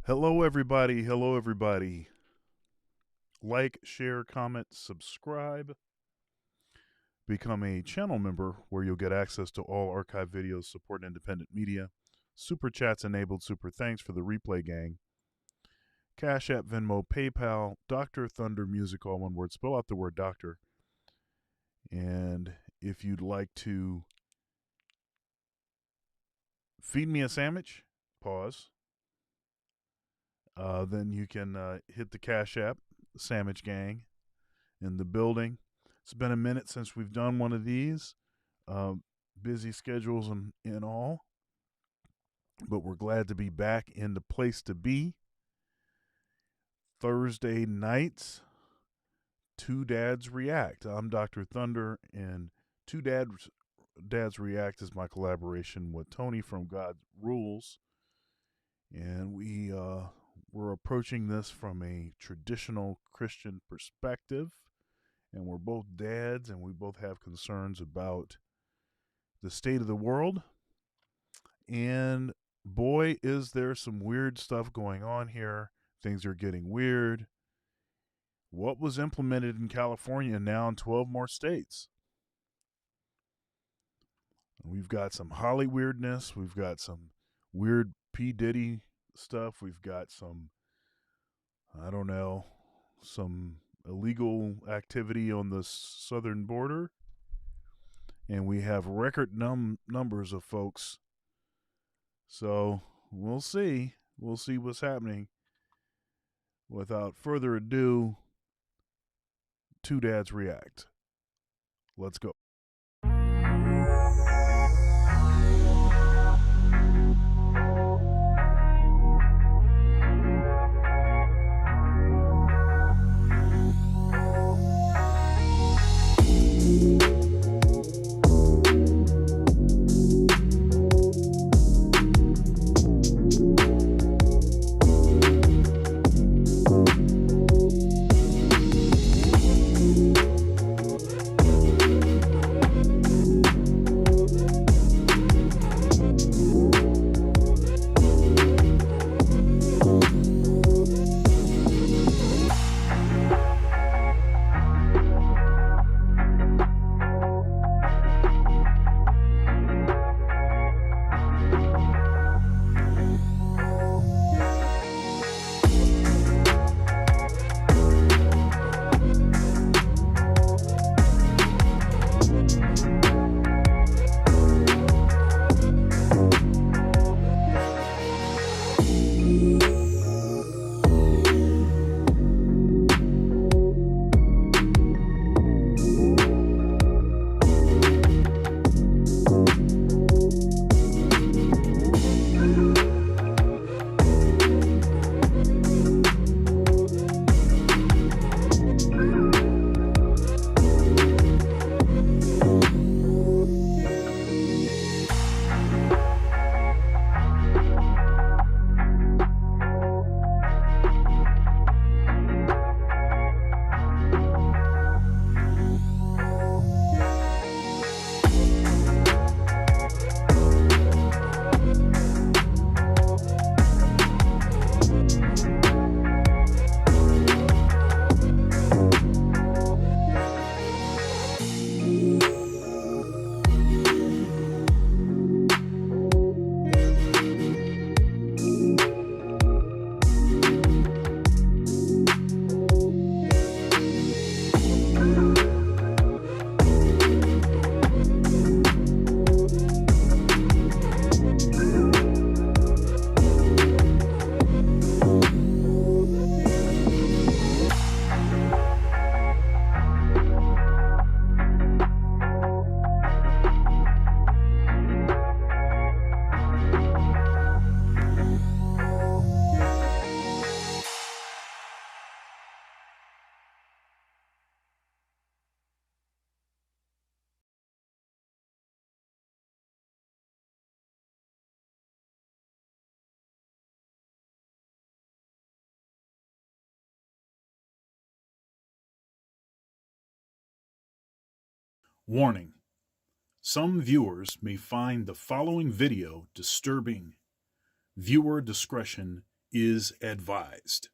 Hello, everybody. Hello, everybody. Like, share, comment, subscribe. Become a channel member where you'll get access to all archive videos, support independent media, super chats enabled, super thanks for the replay gang. Cash App, Venmo, PayPal, Dr. Thunder Music, all one word. Spell out the word doctor. And if you'd like to feed me a sandwich, pause, then you can hit the Cash App, Sandwich Gang, in the building. It's been a minute since we've done one of these. Busy schedules and all. But we're glad to be back in the place to be. Thursday nights, Two Dads React. I'm Dr. Thunder, and Dads React is my collaboration with Tony from God Rules. And we're approaching this from a traditional Christian perspective. And we're both dads, and we both have concerns about the state of the world. And boy, is there some weird stuff going on here. Things are getting weird. What was implemented in California now in 12 more states? We've got some Holly weirdness. We've got some weird P. Diddy stuff. We've got some, I don't know, some illegal activity on the southern border. And we have record numbers of folks. So we'll see. We'll see what's happening. Without further ado, Two Dads React. Let's go. Warning: some viewers may find the following video disturbing. Viewer discretion is advised.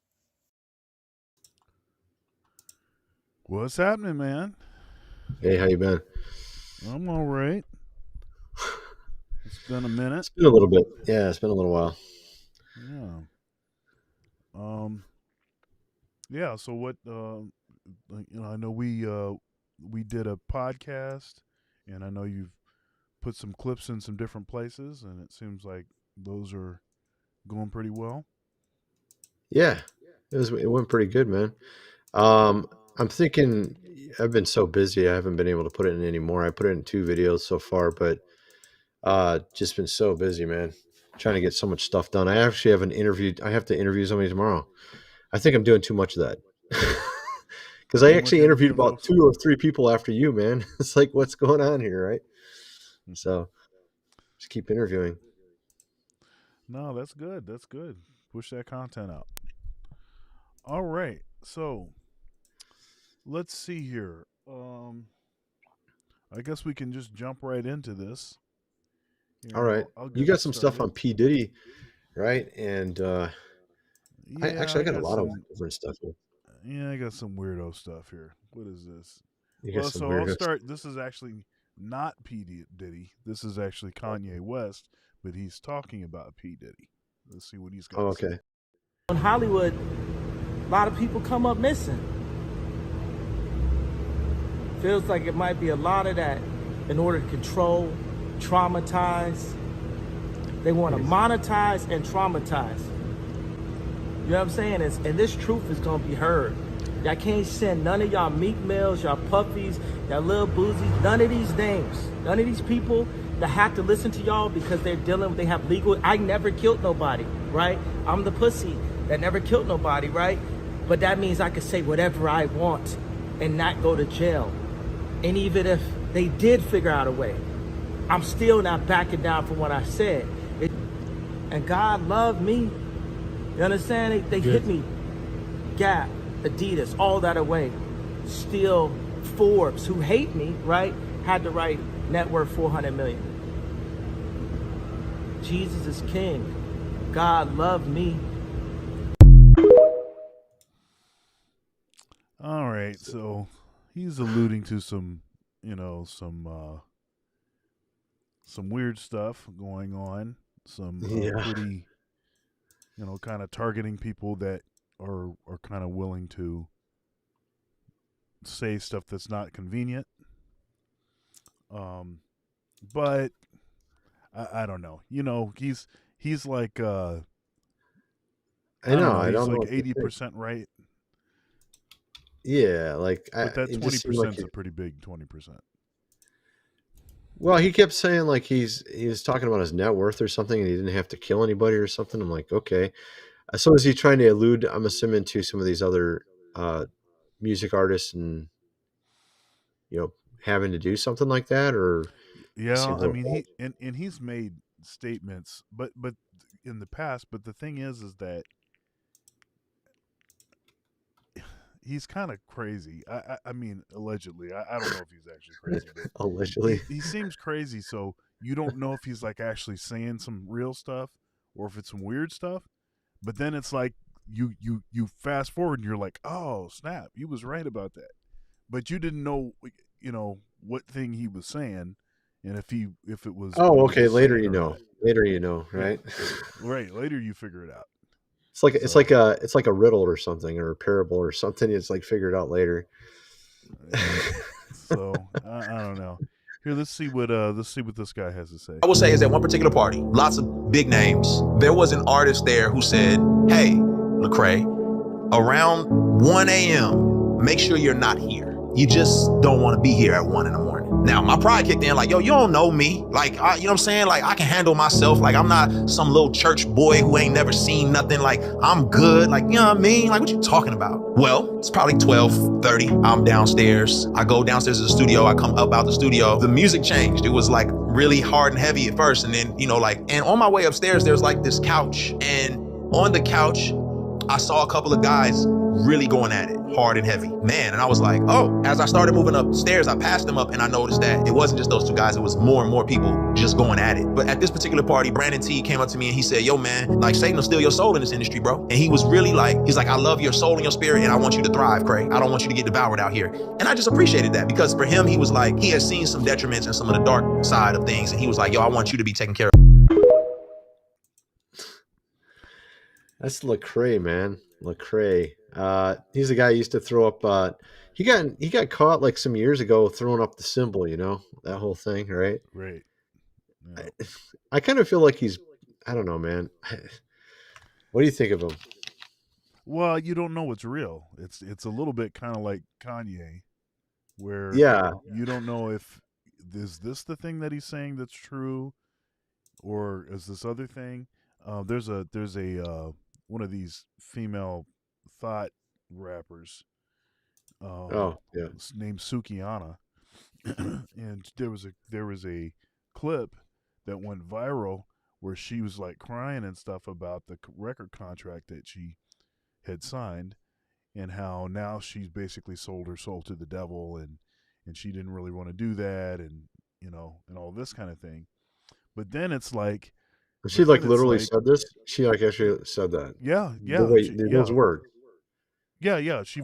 What's happening, man? Hey, how you been? I'm all right. It's been a minute. It's been a little bit. Yeah, it's been a little while. Yeah. Yeah. So what? I know we did a podcast, and I know you've put some clips in some different places, and it seems like those are going pretty well. Yeah, it went pretty good, man. I'm thinking I've been so busy I haven't been able to put it in anymore. I put it in 2 videos so far, but just been so busy, man. Trying to get so much stuff done. I actually have an interview. I have to interview somebody tomorrow. I think I'm doing too much of that. Because I actually interviewed about 2 or 3 people after you, man. It's like, what's going on here, right? So just keep interviewing. No, that's good. That's good. Push that content out. All right. So let's see here. I guess we can just jump right into this. All right. You got some stuff on P. Diddy, right? And I got a lot of different stuff here. Yeah, I got some weirdo stuff here. What is this? I'll start. This is actually not P. Diddy. This is actually Kanye West, but he's talking about P. Diddy. Let's see what he's got. Oh, okay. In Hollywood, a lot of people come up missing. Feels like it might be a lot of that in order to control, traumatize. They want to monetize and traumatize. You know what I'm saying? And this truth is going to be heard. Y'all can't send none of y'all Meek Mills, y'all Puffies, y'all Lil Boozies, none of these names, none of these people that have to listen to y'all because they have legal. I never killed nobody, right? I'm the pussy that never killed nobody, right? But that means I can say whatever I want and not go to jail. And even if they did figure out a way, I'm still not backing down from what I said. And God loved me. You understand? They hit me. Gap, Adidas, all that away. Still, Forbes, who hate me, right, had to write net worth 400 million. Jesus is king. God loved me. All right, so he's alluding to some weird stuff going on. Some pretty, kind of targeting people that are kind of willing to say stuff that's not convenient. But I don't know. He's like I don't know, 80% right. Yeah, but that 20% is a pretty big 20%. Well, he kept saying like he was talking about his net worth or something, and he didn't have to kill anybody or something. I'm like, okay. So is he trying to allude, I'm assuming, to some of these other music artists and having to do something like that? Or yeah, I mean, he's made statements, but in the past. But the thing is that he's kind of crazy. I mean, allegedly. I don't know if he's actually crazy. But allegedly, he seems crazy. So you don't know if he's like actually saying some real stuff or if it's some weird stuff. But then it's like you fast forward and you're like, oh snap, he was right about that. But you didn't know, what thing he was saying, and if it was. Oh, okay. Later, Later, right? Right. Later, you figure it out. It's like a riddle or something, or a parable or something. It's like figured out later. So I don't know. Here, let's see what this guy has to say. I will say is at one particular party, lots of big names. There was an artist there who said, "Hey, Lecrae, around 1 a.m., make sure you're not here. You just don't want to be here at 1 in the morning." Now, my pride kicked in like, yo, you don't know me. Like, you know what I'm saying? Like, I can handle myself. Like, I'm not some little church boy who ain't never seen nothing. Like, I'm good. Like, you know what I mean? Like, what you talking about? Well, it's probably 12:30. I'm downstairs. I go downstairs to the studio. I come up out the studio. The music changed. It was like really hard and heavy at first. And then, and on my way upstairs, there's like this couch. And on the couch, I saw a couple of guys really going at it hard and heavy, man. And I was like, oh, as I started moving upstairs, I passed them up and I noticed that it wasn't just those two guys, it was more and more people just going at it. But at this particular party, Brandon T came up to me and he said, yo, man, like Satan will steal your soul in this industry, bro. And he was really like, he's like, I love your soul and your spirit and I want you to thrive, Craig. I don't want you to get devoured out here. And I just appreciated that, because for him, he was like, he had seen some detriments and some of the dark side of things. And he was like, yo, I want you to be taken care of. That's Lecrae, man. Lecrae. He's the guy who used to throw up. He got caught like some years ago throwing up the symbol. You know, that whole thing, right? Right. Yeah. I kind of feel like he's. I don't know, man. What do you think of him? Well, you don't know what's real. It's a little bit kind of like Kanye, where you don't know if is this the thing that he's saying that's true, or is this other thing. There's a one of these female thought rappers. Named Sukiana, and there was a clip that went viral where she was like crying and stuff about the record contract that she had signed, and how now she's basically sold her soul to the devil, and she didn't really want to do that, and and all this kind of thing. But then it's like, she like literally said this. She like actually said that. Yeah. Those words. Yeah. It's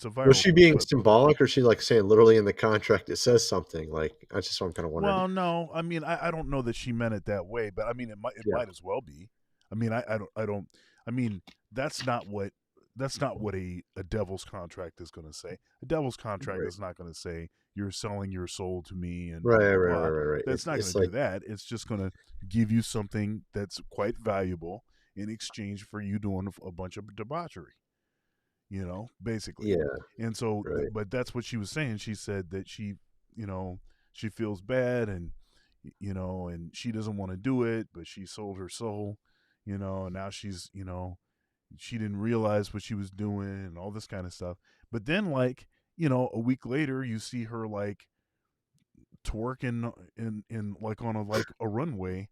a viral. Was she being clip. symbolic, or she like saying literally in the contract it says something? Like, that's just what I'm kind of wondering. Well, no, I mean, I don't know that she meant it that way, but I mean, it might as well be. I mean, I don't. I mean, that's not what a devil's contract is going to say. A devil's contract is not going to say you're selling your soul to me, and right. That's not going to do that. It's just going to give you something that's quite valuable in exchange for you doing a bunch of debauchery. Basically. Yeah. And so, but that's what she was saying. She said that she feels bad, and and she doesn't want to do it, but she sold her soul, and now she's, she didn't realize what she was doing and all this kind of stuff. But then, like, a week later, you see her like twerking in like on a runway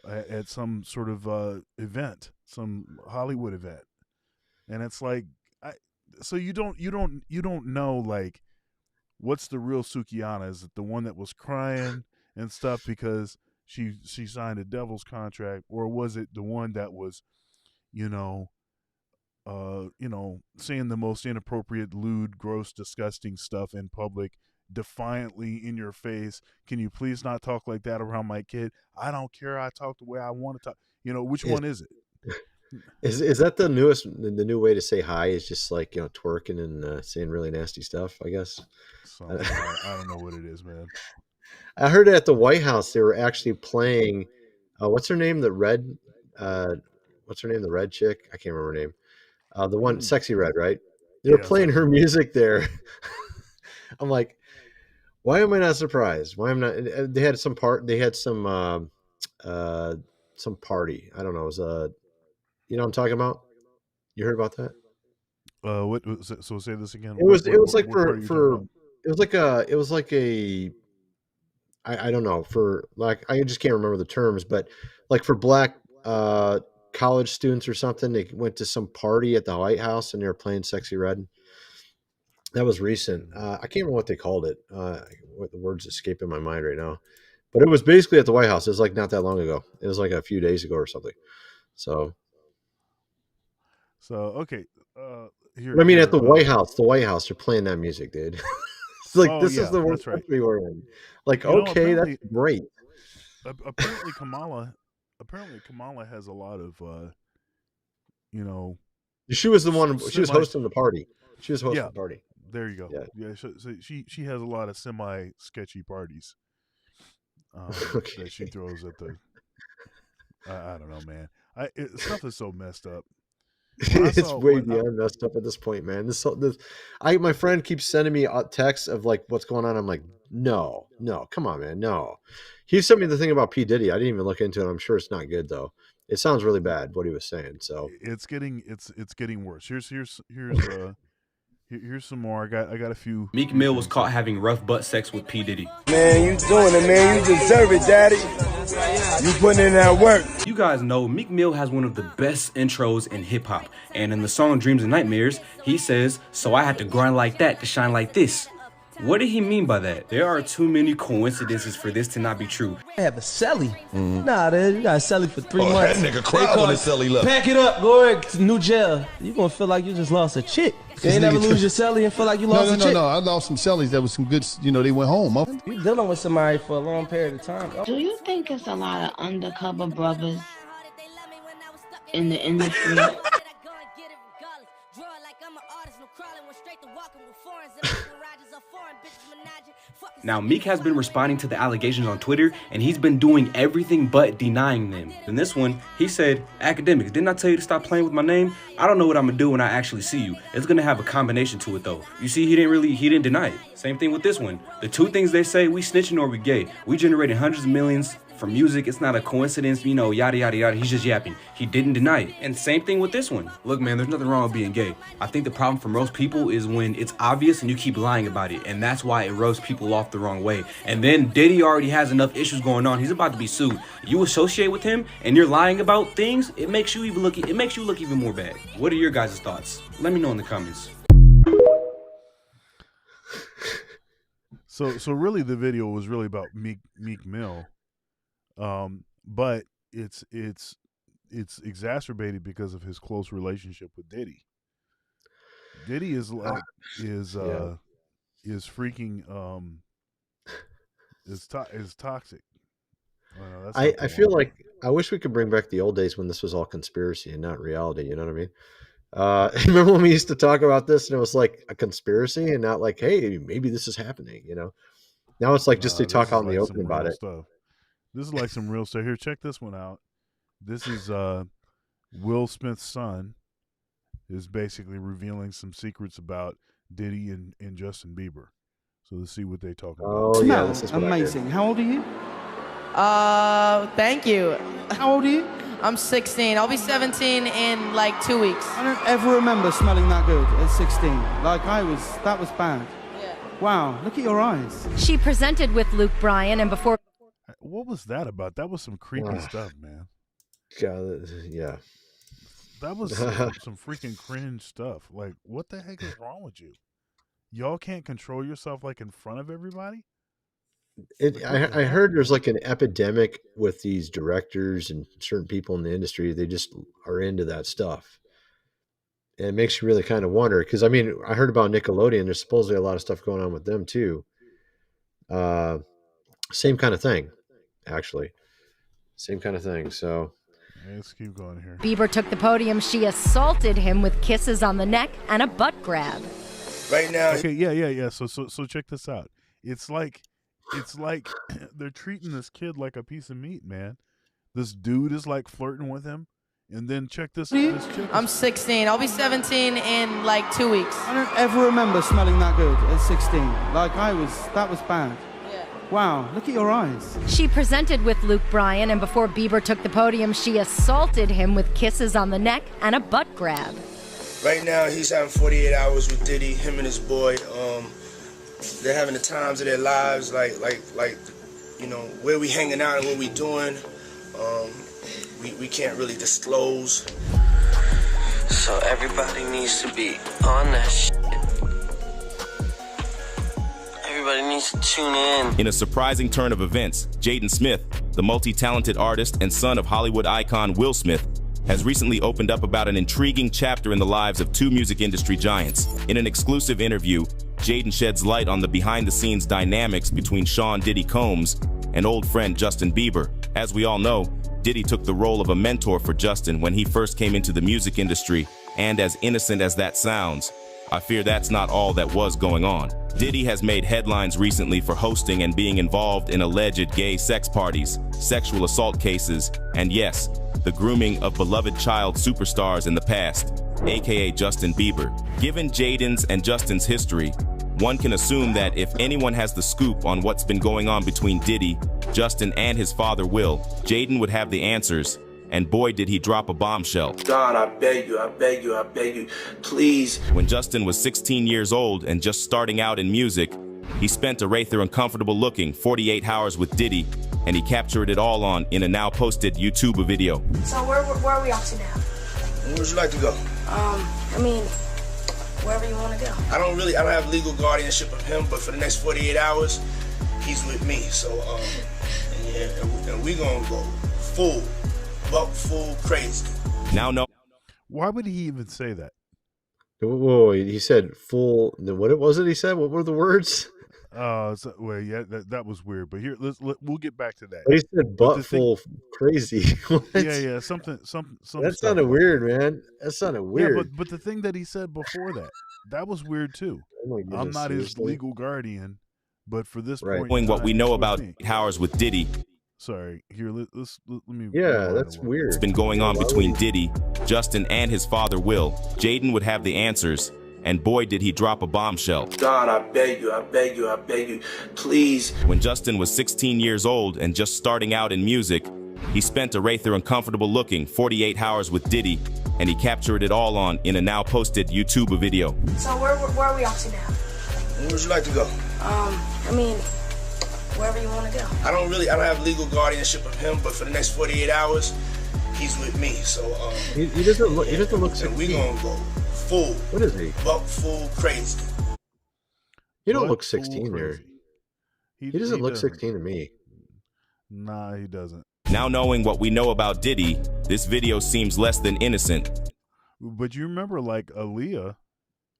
at some sort of event, some Hollywood event, and it's like, so you don't know, like, what's the real Sukiana? Is it the one that was crying and stuff because she signed a devil's contract, or was it the one that was, saying the most inappropriate, lewd, gross, disgusting stuff in public, defiantly in your face? Can you please not talk like that around my kid? I don't care. I talk the way I want to talk. Which one is it? Is that the new way to say hi? Is just like, twerking and saying really nasty stuff, I guess. I don't know what it is, man. I heard at the White House they were actually playing. What's her name? The red. What's her name? The red chick. I can't remember her name. The one, Sexy Red, right? They were playing her music there. I'm like, why am I not surprised? Why am I not? They had some They had some party. I don't know. It was you know what I'm talking about? You heard about that? What was it? So say this again. It was like it was like a I don't know, for like, I just can't remember the terms, but like for black college students or something, they went to some party at the White House and they were playing Sexy Red. That was recent. I can't remember what they called it. What the words escaping my mind right now, but it was basically at the White House. It was like not that long ago. It was like a few days ago or something. So okay. I mean, at the White House, they're playing that music, dude. It's like, this is the worst country we're in. Like, okay, that's great. Apparently Kamala has a lot of, She was the one. She was hosting the party. She was hosting the party. There you go. Yeah. So she has a lot of semi sketchy parties that she throws at the. I don't know, man. Stuff is so messed up. It's way beyond messed up at this point, man. My friend keeps sending me texts of like, what's going on. I'm like, no, come on, man, no. He sent me the thing about P. Diddy. I didn't even look into it. I'm sure it's not good though. It sounds really bad what he was saying. So it's getting worse. Here's Here's some more. I got a few. Meek Mill was caught having rough butt sex with P. Diddy. Man, you doing it, man. You deserve it, daddy. You putting in that work. You guys know Meek Mill has one of the best intros in hip-hop. And in the song Dreams and Nightmares, he says, "So I had to grind like that to shine like this." What did he mean by that? There are too many coincidences for this to not be true. I have a celly. Nah, dude, you got a celly for 3 months. That nigga cried when the celly left. Pack it up, go to new jail. You gonna feel like you just lost a chick. You ain't never lose your celly and feel like you lost a chick. No. I lost some cellies that was some good, they went home. You dealing with somebody for a long period of time. Do you think it's a lot of undercover brothers in the industry? Now, Meek has been responding to the allegations on Twitter, and he's been doing everything but denying them. In this one, he said, "Academics, didn't I tell you to stop playing with my name? I don't know what I'm gonna do when I actually see you. It's gonna have a combination to it though." You see, he didn't deny it. Same thing with this one. The two things they say, we snitching or we gay. We generated hundreds of millions for music. It's not a coincidence, yada, yada, yada. He's just yapping. He didn't deny it. And same thing with this one. Look, man, there's nothing wrong with being gay. I think the problem for most people is when it's obvious and you keep lying about it. And that's why it rubs people off the wrong way. And then Diddy already has enough issues going on. He's about to be sued. You associate with him and you're lying about things, it makes you look even more bad. What are your guys' thoughts? Let me know in the comments. So really, the video was really about Meek Mill, but it's exacerbated because of his close relationship with Diddy. Diddy is freaking is toxic. I feel like I wish we could bring back the old days when this was all conspiracy and not reality. You know what I mean? Remember when we used to talk about this and it was like a conspiracy and not like, hey, maybe this is happening, Now it's like just to talk out in the open about it. Stuff. This is like some real stuff. Here, check this one out. This is Will Smith's son is basically revealing some secrets about Diddy and Justin Bieber. So let's see what they talk about. Oh, yeah, this is amazing. How old are you? Thank you. How old are you? I'm 16. I'll be 17 in like 2 weeks. I don't ever remember smelling that good at 16. Like that was bad. Yeah. Wow, look at your eyes. She presented with Luke Bryan and before. What was that about? That was some creepy stuff, man. God, yeah. That was some freaking cringe stuff. Like, what the heck is wrong with you? Y'all can't control yourself like in front of everybody? I heard there's like an epidemic with these directors and certain people in the industry. They just are into that stuff. And it makes you really kind of wonder. Because, I mean, I heard about Nickelodeon. There's supposedly a lot of stuff going on with them, too. Same kind of thing, actually. Same kind of thing. So let's keep going here. Bieber took the podium. She assaulted him with kisses on the neck and a butt grab. Right now. Okay, yeah. So check this out. It's like they're treating this kid like a piece of meat, man. This dude is like flirting with him, and then check this chick. I'm 16. I'll be 17 in like 2 weeks. I don't ever remember smelling that good at 16. Like that was bad. Yeah. Wow, look at your eyes. She presented with Luke Bryan and before Bieber took the podium, she assaulted him with kisses on the neck and a butt grab. Right now, he's having 48 hours with Diddy, him and his boy. They're having the times of their lives, like where we hanging out and what we doing. We can't really disclose. So everybody needs to be on that shit. Everybody needs to tune in. In a surprising turn of events, Jaden Smith, the multi-talented artist and son of Hollywood icon Will Smith, has recently opened up about an intriguing chapter in the lives of two music industry giants. In an exclusive interview, Jaden sheds light on the behind-the-scenes dynamics between Sean Diddy Combs and old friend Justin Bieber. As we all know, Diddy took the role of a mentor for Justin when he first came into the music industry, and as innocent as that sounds, I fear that's not all that was going on. Diddy has made headlines recently for hosting and being involved in alleged gay sex parties, sexual assault cases, and yes, the grooming of beloved child superstars in the past, aka Justin Bieber. Given Jaden's and Justin's history, one can assume that if anyone has the scoop on what's been going on between Diddy, Justin, and his father Will, Jaden would have the answers, and boy did he drop a bombshell. God, I beg you, I beg you, I beg you, please. When Justin was 16 years old and just starting out in music, he spent a rather uncomfortable looking 48 hours with Diddy, and he captured it all in a now posted YouTube video. So where are we off to now? Where would you like to go? I mean, wherever you want to go. I don't have legal guardianship of him, but for the next 48 hours, he's with me. So, and we gonna go full crazy. Now, no. Why would he even say that? Whoa, he said full. What was it he said? What were the words? Well, yeah, that was weird. But here, we'll get back to that. But he said full crazy. What? Yeah, something. That sounded weird, man. That sounded weird. Yeah, but the thing that he said before that was weird too. Oh goodness, I'm not his seriously? legal guardian, but for this Right. point, Knowing what we know about me. Howers with Diddy. Sorry, here let me. Yeah, that's weird. It's been going on between Diddy, Justin, and his father Will. Jaden would have the answers, and boy did he drop a bombshell. God, I beg you, I beg you, I beg you, please. When Justin was 16 years old and just starting out in music, he spent a rather uncomfortable looking 48 hours with Diddy, and he captured it all in a now posted YouTube video. So where are we off to now? Where would you like to go? I mean, wherever you want to go. I don't have legal guardianship of him, but for the next 48 hours, he's with me. So He doesn't look. He doesn't look 16. and we gonna go full. What is he? Full crazy. He don't look 16 there. He doesn't look 16 to me. Nah, he doesn't. Now knowing what we know about Diddy, this video seems less than innocent. But you remember like Aaliyah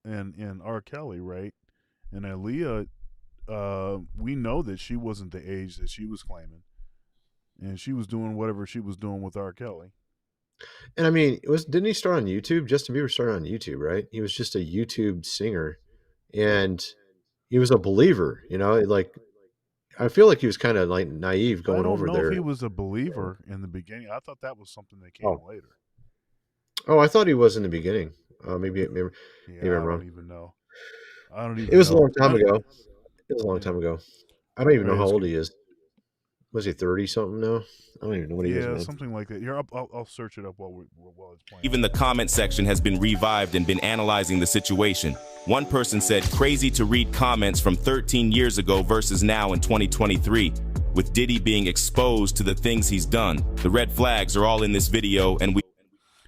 and R. Kelly, right? And Aaliyah, we know that she wasn't the age that she was claiming, and she was doing whatever she was doing with R. Kelly. And I mean, didn't he start on YouTube? Justin Bieber started on YouTube, right? He was just a YouTube singer, and he was a believer. You know, like I feel like he was kind of like naive going over there. I don't know if he was a believer in the beginning. I thought that was something that came later. Oh, I thought he was in the beginning. Maybe Yeah, I'm wrong. I don't even know. It was a long time ago. It was a long time ago. I don't even know how It's- old he is. Was he 30 something now? I don't even know what he is. Yeah, Man. something like that. Here, I'll search it up while it's playing. Even the comment section has been revived and been analyzing the situation. One person said, crazy to read comments from 13 years ago versus now in 2023. With Diddy being exposed to the things he's done. The red flags are all in this video, and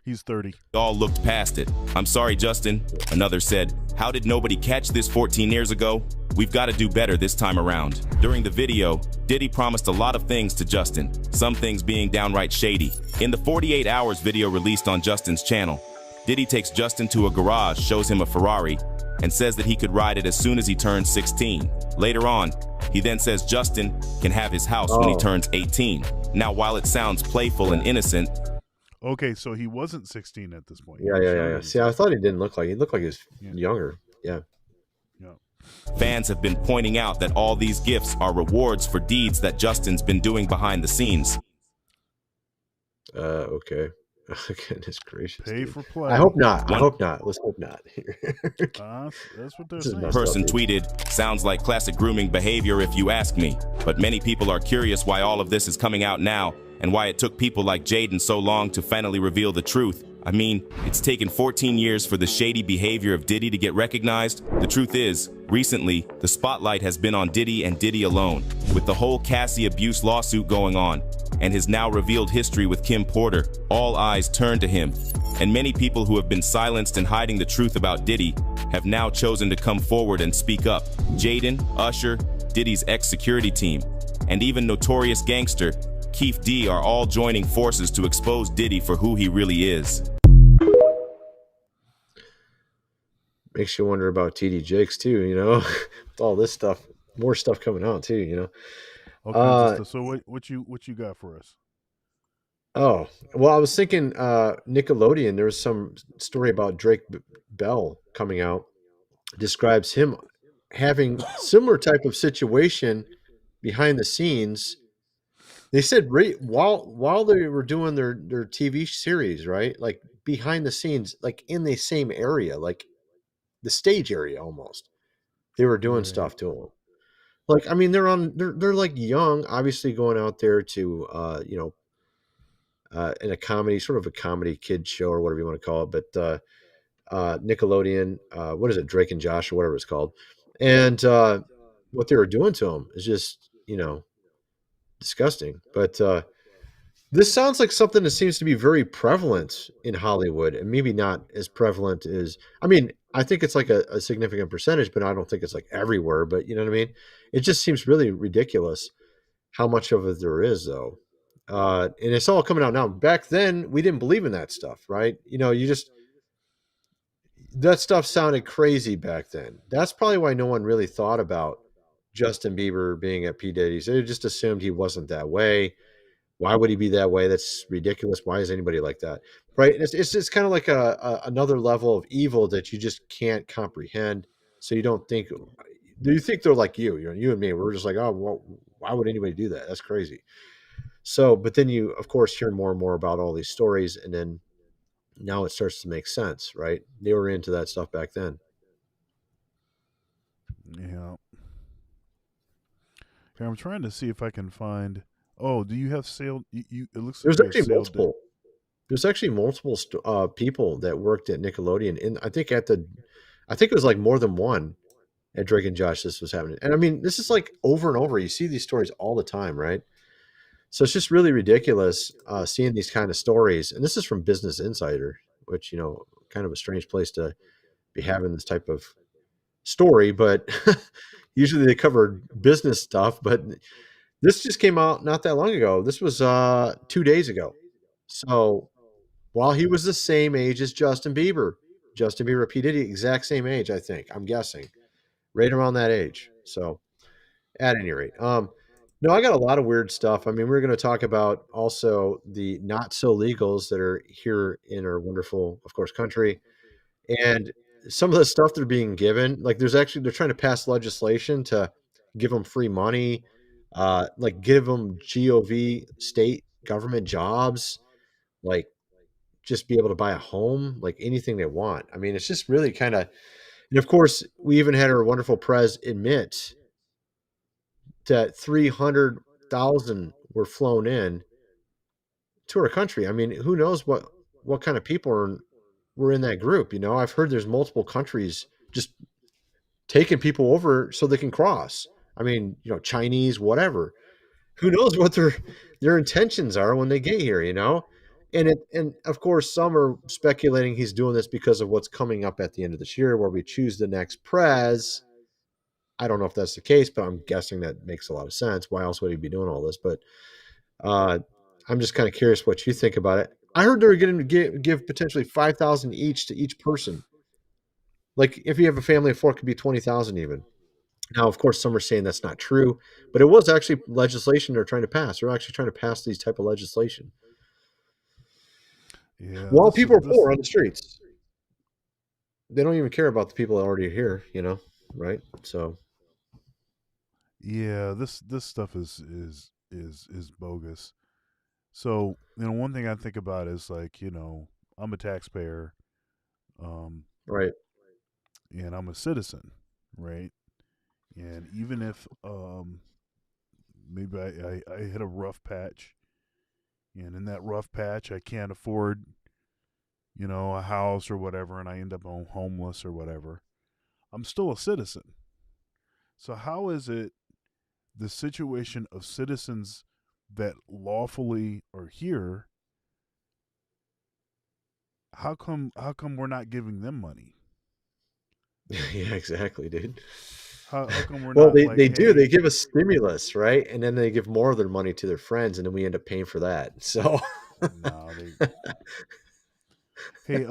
He's 30. all looked past it. I'm sorry, Justin. Another said, how did nobody catch this 14 years ago? We've got to do better this time around. During the video, Diddy promised a lot of things to Justin, some things being downright shady. In the 48 hours video released on Justin's channel, Diddy takes Justin to a garage, shows him a Ferrari, and says that he could ride it as soon as he turns 16. Later on, he then says Justin can have his house when he turns 18. Now, while it sounds playful and innocent, Okay, so he wasn't 16 at this point. Yeah. See, I thought he didn't look like he looked like he was younger. Yeah. fans have been pointing out that all these gifts are rewards for deeds that Justin's been doing behind the scenes. Okay. Goodness gracious. Pay dude. for play. I hope not. I hope not. Let's hope not. That's what they're saying. Person tweeted, sounds like classic grooming behavior if you ask me. But many people are curious why all of this is coming out now and why it took people like Jaden so long to finally reveal the truth. I mean, it's taken 14 years for the shady behavior of Diddy to get recognized. The truth is, recently, the spotlight has been on Diddy and Diddy alone, with the whole Cassie abuse lawsuit going on, and his now revealed history with Kim Porter. All eyes turn to him, and many people who have been silenced and hiding the truth about Diddy have now chosen to come forward and speak up. Jaden, Usher, Diddy's ex-security team, and even notorious gangster Keith D are all joining forces to expose Diddy for who he really is. Makes you wonder about TD Jakes too, you know, with all this stuff, more stuff coming out too, you know. All kinds of stuff. So what you got for us? Oh, well, I was thinking Nickelodeon, there was some story about Drake Bell coming out, describes him having similar type of situation behind the scenes. They said while they were doing their TV series, right? Like behind the scenes, like in the same area, like the stage area almost. They were doing stuff to him. Like, I mean, they're like young, obviously going out there to, you know, in a comedy, sort of a comedy kid show or whatever you want to call it. But Nickelodeon, what is it, Drake and Josh or whatever it's called, and what they were doing to him is just disgusting. But this sounds like something that seems to be very prevalent in Hollywood, and maybe not as prevalent as, I mean, I think it's like a significant percentage, but I don't think it's like everywhere. But you know what I mean? It just seems really ridiculous how much of it there is, though. And it's all coming out now. Back then, we didn't believe in that stuff, right? That stuff sounded crazy back then. That's probably why no one really thought about Justin Bieber being at P. Diddy's. They just assumed he wasn't that way. Why would he be that way? That's ridiculous. Why is anybody like that? Right? And it's just kind of like another level of evil that you just can't comprehend. So you don't think. Do you think they're like you? You and me. We're just like, oh, well, why would anybody do that? That's crazy. So, but then you, of course, hear more and more about all these stories, and then now it starts to make sense, right? They were into that stuff back then. Yeah. Okay, I'm trying to see if I can find. Oh, do you have sale? It looks like There's you have actually sale multiple. There's actually multiple people that worked at Nickelodeon, and I think it was like more than one at Drake and Josh. This was happening, and I mean, this is like over and over. You see these stories all the time, right? So it's just really ridiculous seeing these kind of stories, and this is from Business Insider, which kind of a strange place to be having this type of story, but usually they cover business stuff. But this just came out not that long ago. This was 2 days ago. So while he was the same age as Justin Bieber, P. Diddy, exact same age, I think. I'm guessing, right around that age. So, at any rate, no, I got a lot of weird stuff. I mean, we're going to talk about also the not so legals that are here in our wonderful, of course, country, and some of the stuff they're being given. Like, they're trying to pass legislation to give them free money, like give them GOV state government jobs, like just be able to buy a home, like anything they want. I mean, it's just really kind of, and of course, we even had our wonderful prez admit that 300,000 were flown in to our country. I mean, who knows what kind of people were in that group? I've heard there's multiple countries just taking people over so they can cross. I mean, Chinese, whatever. Who knows what their intentions are when they get here? And of course, some are speculating he's doing this because of what's coming up at the end of this year, where we choose the next prez. I don't know if that's the case, but I'm guessing that makes a lot of sense. Why else would he be doing all this? But I'm just kind of curious what you think about it. I heard they were going to give potentially 5,000 each to each person. Like if you have a family of four, it could be 20,000 even. Now, of course, some are saying that's not true, but it was actually legislation they're trying to pass. They're actually trying to pass these type of legislation. Yeah. While people are poor on the streets, they don't even care about the people that are already here. Right? So. Yeah, this stuff is bogus. So, one thing I think about is like, I'm a taxpayer, right, and I'm a citizen, right? And even if maybe I hit a rough patch, and in that rough patch I can't afford, a house or whatever, and I end up homeless or whatever, I'm still a citizen. So how is it the situation of citizens that lawfully are here, how come we're not giving them money? Yeah, exactly, dude. How come we're well, not? They do. They give us stimulus, right? And then they give more of their money to their friends, and then we end up paying for that. So, no, hey,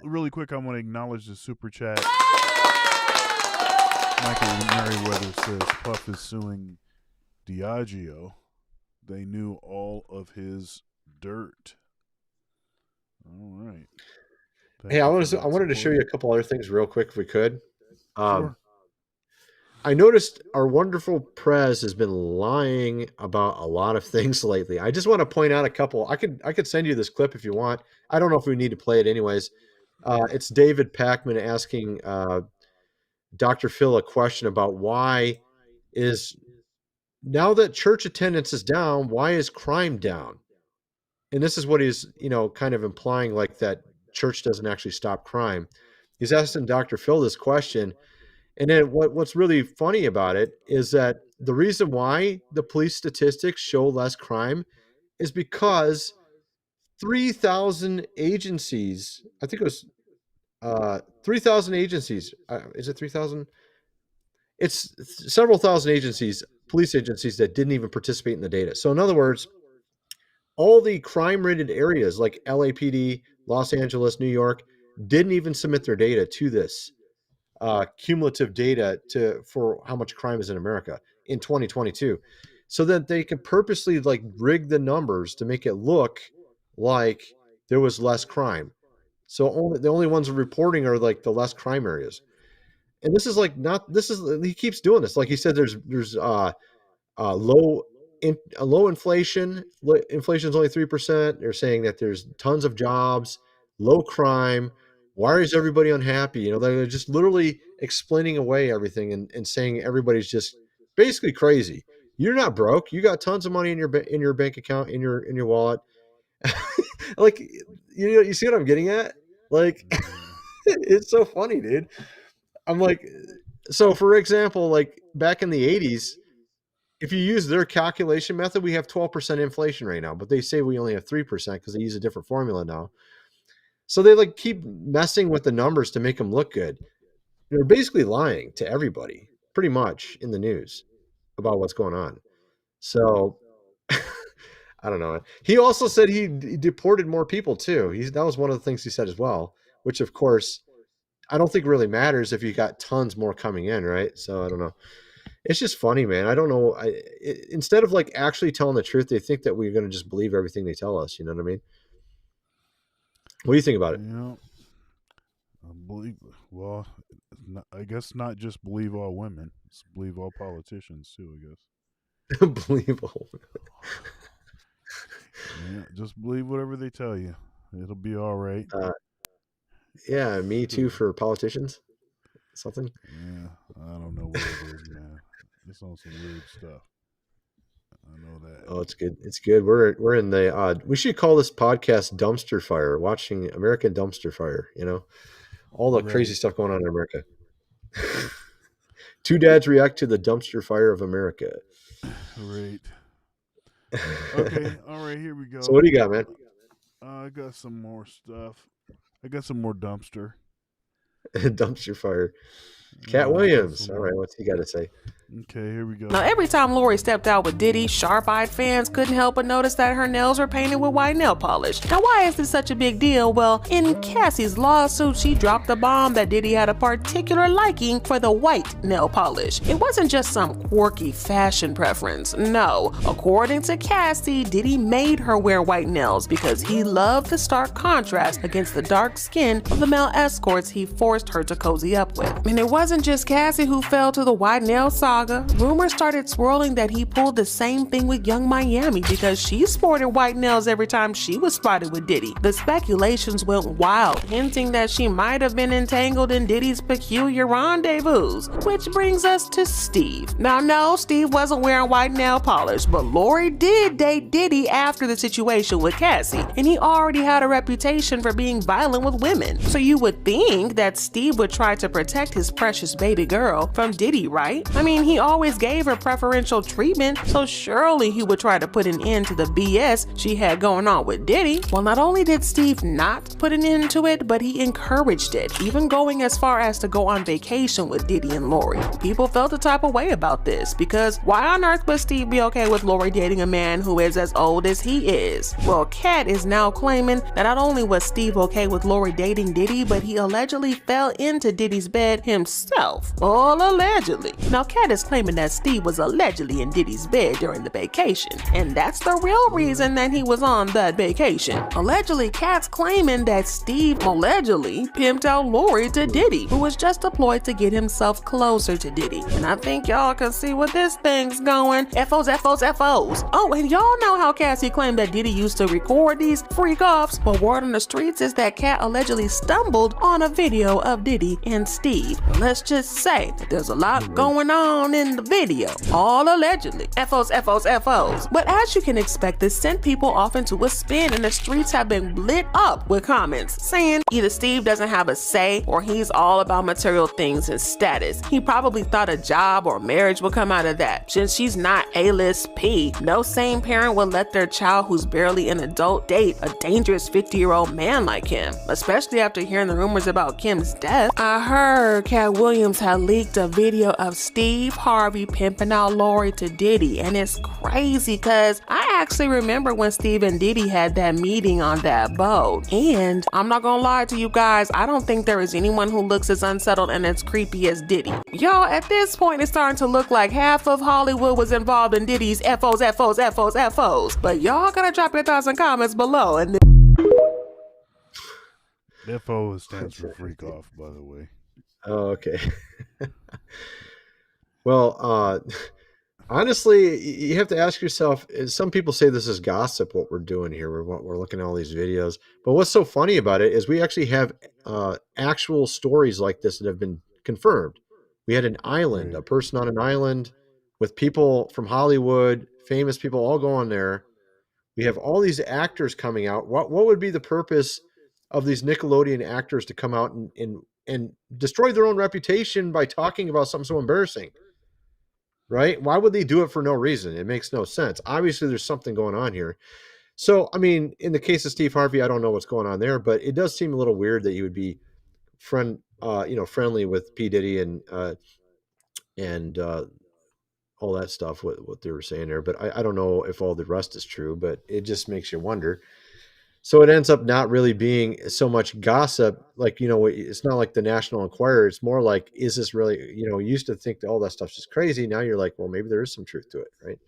really quick, I want to acknowledge the super chat. Michael Merriweather says Puff is suing Diageo. They knew all of his dirt. All right. Hey, I wanted to show you a couple other things real quick if we could. Sure. I noticed our wonderful prez has been lying about a lot of things lately. I just want to point out a couple. I could send you this clip if you want. I don't know if we need to play it anyways. It's David Packman asking Dr. Phil a question about why is, now that church attendance is down, why is crime down? and this is what he's, kind of implying, like that church doesn't actually stop crime. He's asking Dr. Phil this question. And then what's really funny about it is that the reason why the police statistics show less crime is because 3,000 agencies, I think it was 3,000 agencies. Is it 3,000? It's several thousand agencies, police agencies, that didn't even participate in the data. So in other words, all the crime-rated areas like LAPD, Los Angeles, New York, didn't even submit their data to this cumulative data for how much crime is in America in 2022, so that they can purposely like rig the numbers to make it look like there was less crime. So the only ones reporting are like the less crime areas. And this is like he keeps doing this. Like he said, there's low inflation. Inflation is only 3%. They're saying that there's tons of jobs, low crime. Why is everybody unhappy? They're just literally explaining away everything and saying everybody's just basically crazy. You're not broke. You got tons of money in your bank account, in your wallet. Like, you see what I'm getting at? Like, it's so funny, dude. I'm like, so for example, like back in the 80s, if you use their calculation method, we have 12% inflation right now, but they say we only have 3% because they use a different formula now. So they like keep messing with the numbers to make them look good. They're basically lying to everybody pretty much in the news about what's going on. So I don't know. He also said he deported more people too. That was one of the things he said as well, which of course I don't think really matters if you got tons more coming in, right? So I don't know. It's just funny, man. I don't know. Instead of like actually telling the truth, they think that we're going to just believe everything they tell us. You know what I mean? What do you think about it? I guess not just believe all women. It's believe all politicians too, I guess. Believe all women. Yeah, just believe whatever they tell you. It'll be all right. Yeah, me too for politicians. Something? Yeah, I don't know what it is, man. It's on some weird stuff. I know that. Oh, it's good. It's good. We're in the we should call this podcast Dumpster Fire, watching American Dumpster Fire, all the crazy stuff going on in America. Two dads react to the dumpster fire of America. Right. Okay, all right, here we go. So what do you got, man? I got some more stuff. I got some more dumpster. Dumpster fire. Cat Williams. All right, what's he got to say? Okay, here we go. Now, every time Lori stepped out with Diddy, sharp-eyed fans couldn't help but notice that her nails were painted with white nail polish. Now, why is this such a big deal? Well, in Cassie's lawsuit, she dropped the bomb that Diddy had a particular liking for the white nail polish. It wasn't just some quirky fashion preference. No. According to Cassie, Diddy made her wear white nails because he loved the stark contrast against the dark skin of the male escorts he forced her to cozy up with. And it wasn't just Cassie who fell to the white nail saga. Rumors started swirling that he pulled the same thing with Young Miami because she sported white nails every time she was spotted with Diddy. The speculations went wild, hinting that she might have been entangled in Diddy's peculiar rendezvous. Which brings us to Steve. Now, no, Steve wasn't wearing white nail polish, but Lori did date Diddy after the situation with Cassie, and he already had a reputation for being violent with women. So you would think that Steve would try to protect his precious baby girl from Diddy, right? I mean, he always gave her preferential treatment, so surely he would try to put an end to the BS she had going on with Diddy. Well, not only did Steve not put an end to it, but he encouraged it, even going as far as to go on vacation with Diddy and Lori. People felt the type of way about this, because why on earth would Steve be okay with Lori dating a man who is as old as he is? Well, Kat is now claiming that not only was Steve okay with Lori dating Diddy, but he allegedly fell into Diddy's bed himself. All allegedly. Now, Kat is claiming that Steve was allegedly in Diddy's bed during the vacation, and that's the real reason that he was on that vacation. Allegedly, Kat's claiming that Steve allegedly pimped out Lori to Diddy, who was just deployed to get himself closer to Diddy. And I think y'all can see where this thing's going. FOs. Oh, and y'all know how Cassie claimed that Diddy used to record these freak-offs? Well, word on the streets is that Kat allegedly stumbled on a video of Diddy and Steve. Let's just say that there's a lot going on on in the video. All allegedly. FOs, FOs, FOs. But as you can expect, this sent people off into a spin, and the streets have been lit up with comments saying either Steve doesn't have a say or he's all about material things and status. He probably thought a job or marriage would come out of that. Since she's not A-list P, no sane parent would let their child who's barely an adult date a dangerous 50-year-old man like him, especially after hearing the rumors about Kim's death. I heard Cat Williams had leaked a video of Steve Harvey pimping out Lori to Diddy, and it's crazy because I actually remember when Steve and Diddy had that meeting on that boat. And I'm not gonna lie to you guys, I don't think there is anyone who looks as unsettled and as creepy as Diddy. Y'all, at this point, it's starting to look like half of Hollywood was involved in Diddy's FOs, FOs, FOs, FOs. But y'all gotta drop your thoughts and comments below. And FO stands for freak off, by the way. Oh, okay. Well, honestly, you have to ask yourself, some people say this is gossip, what we're doing here. We're looking at all these videos. But what's so funny about it is we actually have actual stories like this that have been confirmed. We had an island, a person on an island with people from Hollywood, famous people all going there. We have all these actors coming out. What would be the purpose of these Nickelodeon actors to come out and destroy their own reputation by talking about something so embarrassing? Right? Why would they do it for no reason? It makes no sense. Obviously, there's something going on here. So, I mean, in the case of Steve Harvey, I don't know what's going on there, but it does seem a little weird that he would be friendly with P. Diddy and all that stuff, what they were saying there. But I don't know if all the rest is true, but it just makes you wonder. So it ends up not really being so much gossip. Like, it's not like the National Enquirer. It's more like, is this really, you used to think that all that stuff's just crazy. Now you're like, well, maybe there is some truth to it. Right.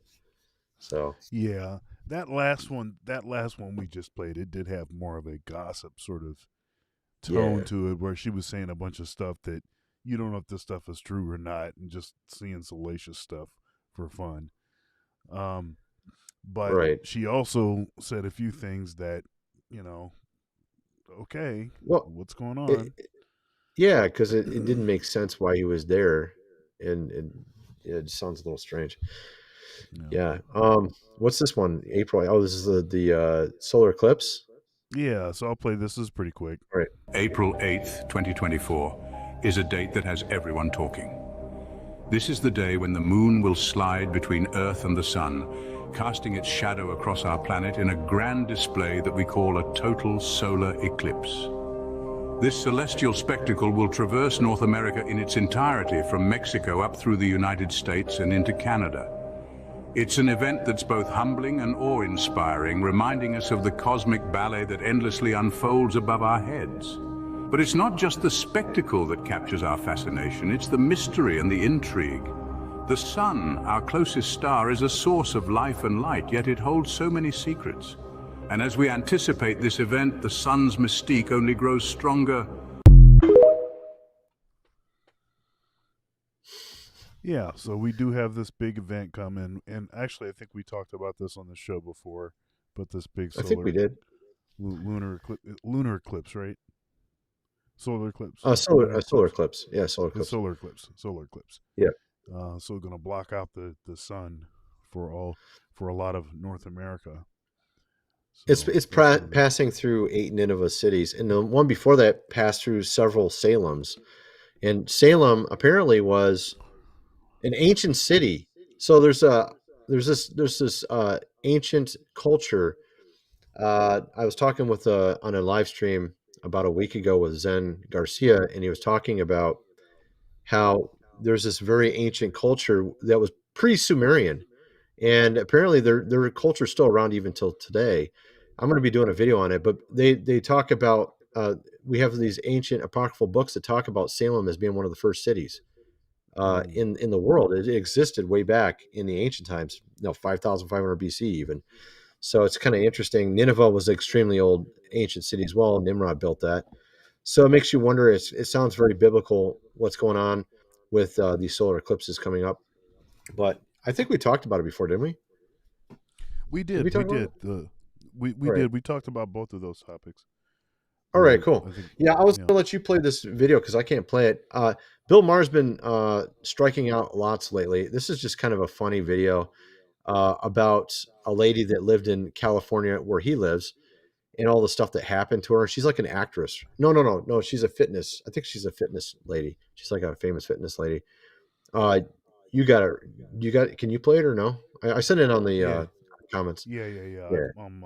So, yeah, that last one we just played, it did have more of a gossip sort of tone to it, where she was saying a bunch of stuff that you don't know if this stuff is true or not, and just seeing salacious stuff for fun. But she also said a few things that, okay, well, what's going on? Because it didn't make sense why he was there, and it sounds a little strange. Yeah. What's this one? April. Oh, this is the solar eclipse. Yeah. So I'll play this. This is pretty quick. All right. April 8th, 2024 is a date that has everyone talking. This is the day when the moon will slide between Earth and the sun, casting its shadow across our planet in a grand display that we call a total solar eclipse. This celestial spectacle will traverse North America in its entirety, from Mexico up through the United States and into Canada. It's an event that's both humbling and awe-inspiring, reminding us of the cosmic ballet that endlessly unfolds above our heads. But it's not just the spectacle that captures our fascination, it's the mystery and the intrigue. The sun, our closest star, is a source of life and light, yet it holds so many secrets. And as we anticipate this event, the sun's mystique only grows stronger. Yeah, so we do have this big event coming, and actually I think we talked about this on the show before, but this big solar, I think we did. Lunar eclipse, right? Solar eclipse. Solar eclipse. Yeah, solar eclipse. Solar eclipse. Yeah. So going to block out the sun for a lot of North America. So it's passing through 8 Nineveh cities, and the one before that passed through several Salems. And Salem apparently was an ancient city. So there's this ancient culture. I was talking with on a live stream about a week ago with Zen Garcia, and he was talking about how there's this very ancient culture that was pre-Sumerian, and apparently their culture is still around even till today. I'm going to be doing a video on it, but they talk about we have these ancient apocryphal books that talk about Salem as being one of the first cities in the world. It existed way back in the ancient times, 5,500 BC even. So it's kind of interesting. Nineveh was an extremely old ancient city as well. Nimrod built that. So it makes you wonder, it sounds very biblical what's going on with these solar eclipses coming up. But I think we talked about it before, didn't we? We did. We did. We talked about both of those topics. All right, cool. I was going to let you play this video because I can't play it. Bill Maher's been striking out lots lately. This is just kind of a funny video about a lady that lived in California where he lives and all the stuff that happened to her. She's like an actress. No. She's a fitness. I think she's a fitness lady. She's like a famous fitness lady. You got it. Can you play it or no? I sent it on the comments. Yeah. I'm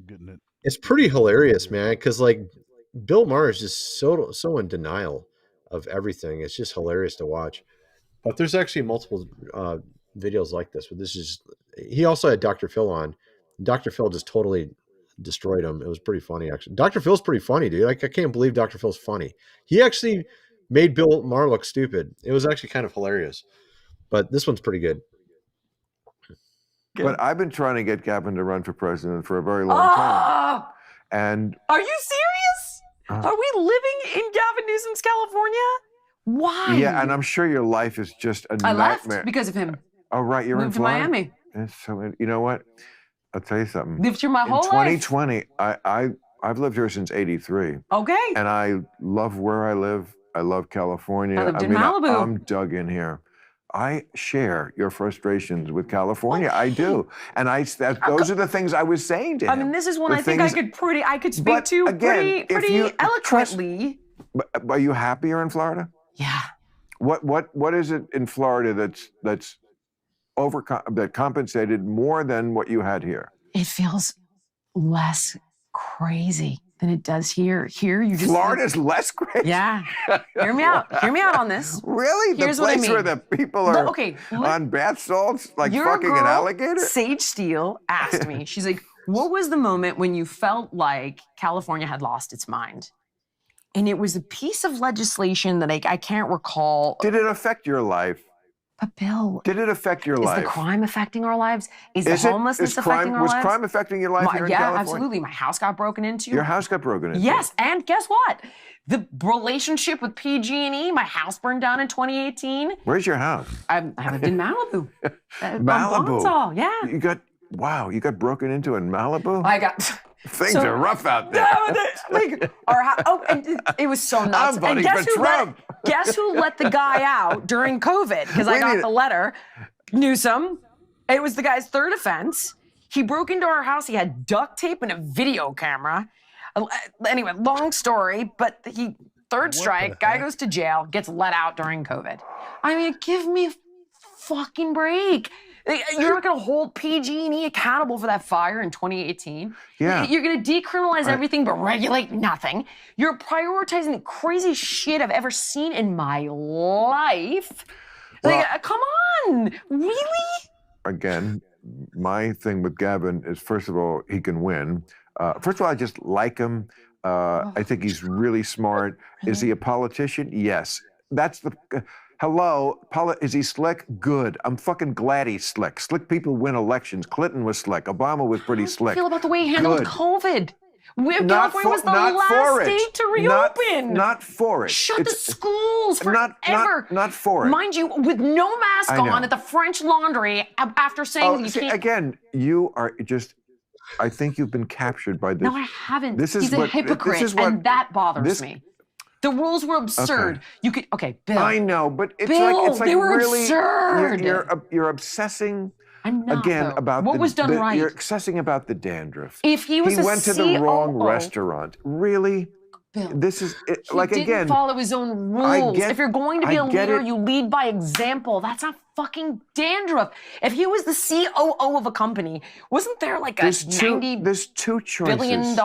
getting it. It's pretty hilarious, man. Because like Bill Maher is just so in denial of everything. It's just hilarious to watch. But there's actually multiple videos like this. But this is he also had Dr. Phil on. Dr. Phil just totally destroyed him. It was pretty funny, actually. Dr. Phil's pretty funny, dude. Like I can't believe Dr. Phil's funny. He actually made Bill Maher look stupid. It was actually kind of hilarious. But this one's pretty good. But I've been trying to get Gavin to run for president for a very long time. And are you serious? Are we living in Gavin Newsom's California? Why? Yeah, and I'm sure your life is just a I nightmare. left because of him. Oh, right, you're Moved in to Florida? Miami. It's so, you know what? I'll tell you something. Lived here my whole in life. 2020, I've lived here since '83. Okay. And I love where I live. I love California. I lived in Malibu. I'm dug in here. I share your frustrations with California. I do, and those are the things I was saying to him. I mean, this is one The I think I could speak to again, pretty eloquently. Are you happier in Florida? Yeah. What is it in Florida that compensated more than what you had here? It feels less crazy than it does here. Here, you just Florida's less crazy. Yeah. Hear me out. Hear me out on this. Really? Here's the what I place mean. where the people are on bath salts, like fucking an alligator? Sage Steele asked me, she's like, what was the moment when you felt like California had lost its mind? And it was a piece of legislation that I can't recall. Did it affect your life? But Bill, did it affect your is life? the crime affecting our lives? Is the homelessness affecting our lives? Was crime affecting your life here in California? Yeah, absolutely. My house got broken into. Your house got broken into? Yes, and guess what? The relationship with PG&E, my house burned down in 2018. Where's your house? I lived in Malibu. Malibu? Bonzal, yeah. You got broken into in Malibu? I got... Things are rough out there. And it was so nuts. I'm voting and for Trump. Guess who let the guy out during COVID? Because I got the letter. Newsom. It was the guy's third offense. He broke into our house. He had duct tape and a video camera. Anyway, long story, but third strike, guy goes to jail, gets let out during COVID. I mean, give me a fucking break. You're not going to hold PG&E accountable for that fire in 2018. Yeah. You're going to decriminalize everything but regulate nothing. You're prioritizing the craziest shit I've ever seen in my life. Well, come on, really? Again, my thing with Gavin is, first of all, he can win. First of all, I just like him. I think he's really smart. Is he a politician? Yes. That's the... Hello, is he slick? Good. I'm fucking glad he's slick. Slick people win elections. Clinton was slick. Obama was pretty slick. How do you feel about the way he handled COVID? California was the last state to reopen. Not for it. Shut the schools forever. Not for it. Mind you, with no mask on at the French Laundry after saying that you can't. Again, you are just... I think you've been captured by this. No, I haven't. He's a hypocrite, and that bothers me. The rules were absurd. Okay. Bill. I know, but it's Bill, like they were really absurd. You're obsessing I'm not, again though. about what was done right. You're obsessing about the dandruff. If he was went to the wrong restaurant. Really? Bill, this is he didn't follow his own rules. If you're going to be a leader, you lead by example. That's not fucking dandruff. If he was the COO of a company, wasn't there like there's two choices. $billion?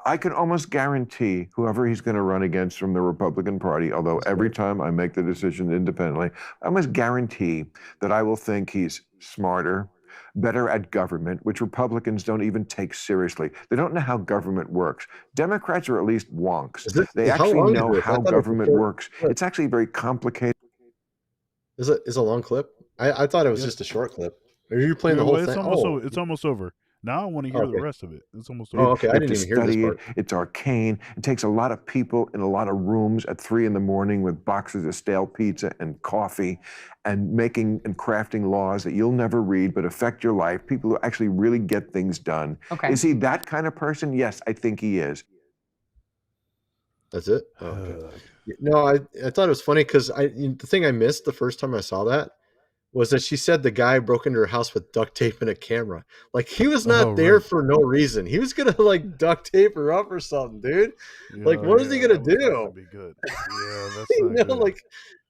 I can almost guarantee whoever he's going to run against from the Republican Party, although every time I make the decision independently, I almost guarantee that I will think he's smarter, better at government, which Republicans don't even take seriously. They don't know how government works. Democrats are at least wonks. They actually know how government works. It's actually very complicated. Is it a long clip? I thought it was just a short clip. Are you playing the whole thing? It's almost over. Now I want to hear the rest of it. It's almost over. Oh, okay. I didn't even hear this part. It's arcane. It takes a lot of people in a lot of rooms at 3 a.m. with boxes of stale pizza and coffee and making and crafting laws that you'll never read but affect your life. People who actually really get things done. Okay. Is he that kind of person? Yes, I think he is. That's it? Oh, okay. No, I thought it was funny because the thing I missed the first time I saw that was that she said the guy broke into her house with duct tape and a camera. Like, he was not there for no reason. He was gonna like duct tape her up or something, dude. Like, what is he gonna do? That be good. Yeah, that's not good. Like,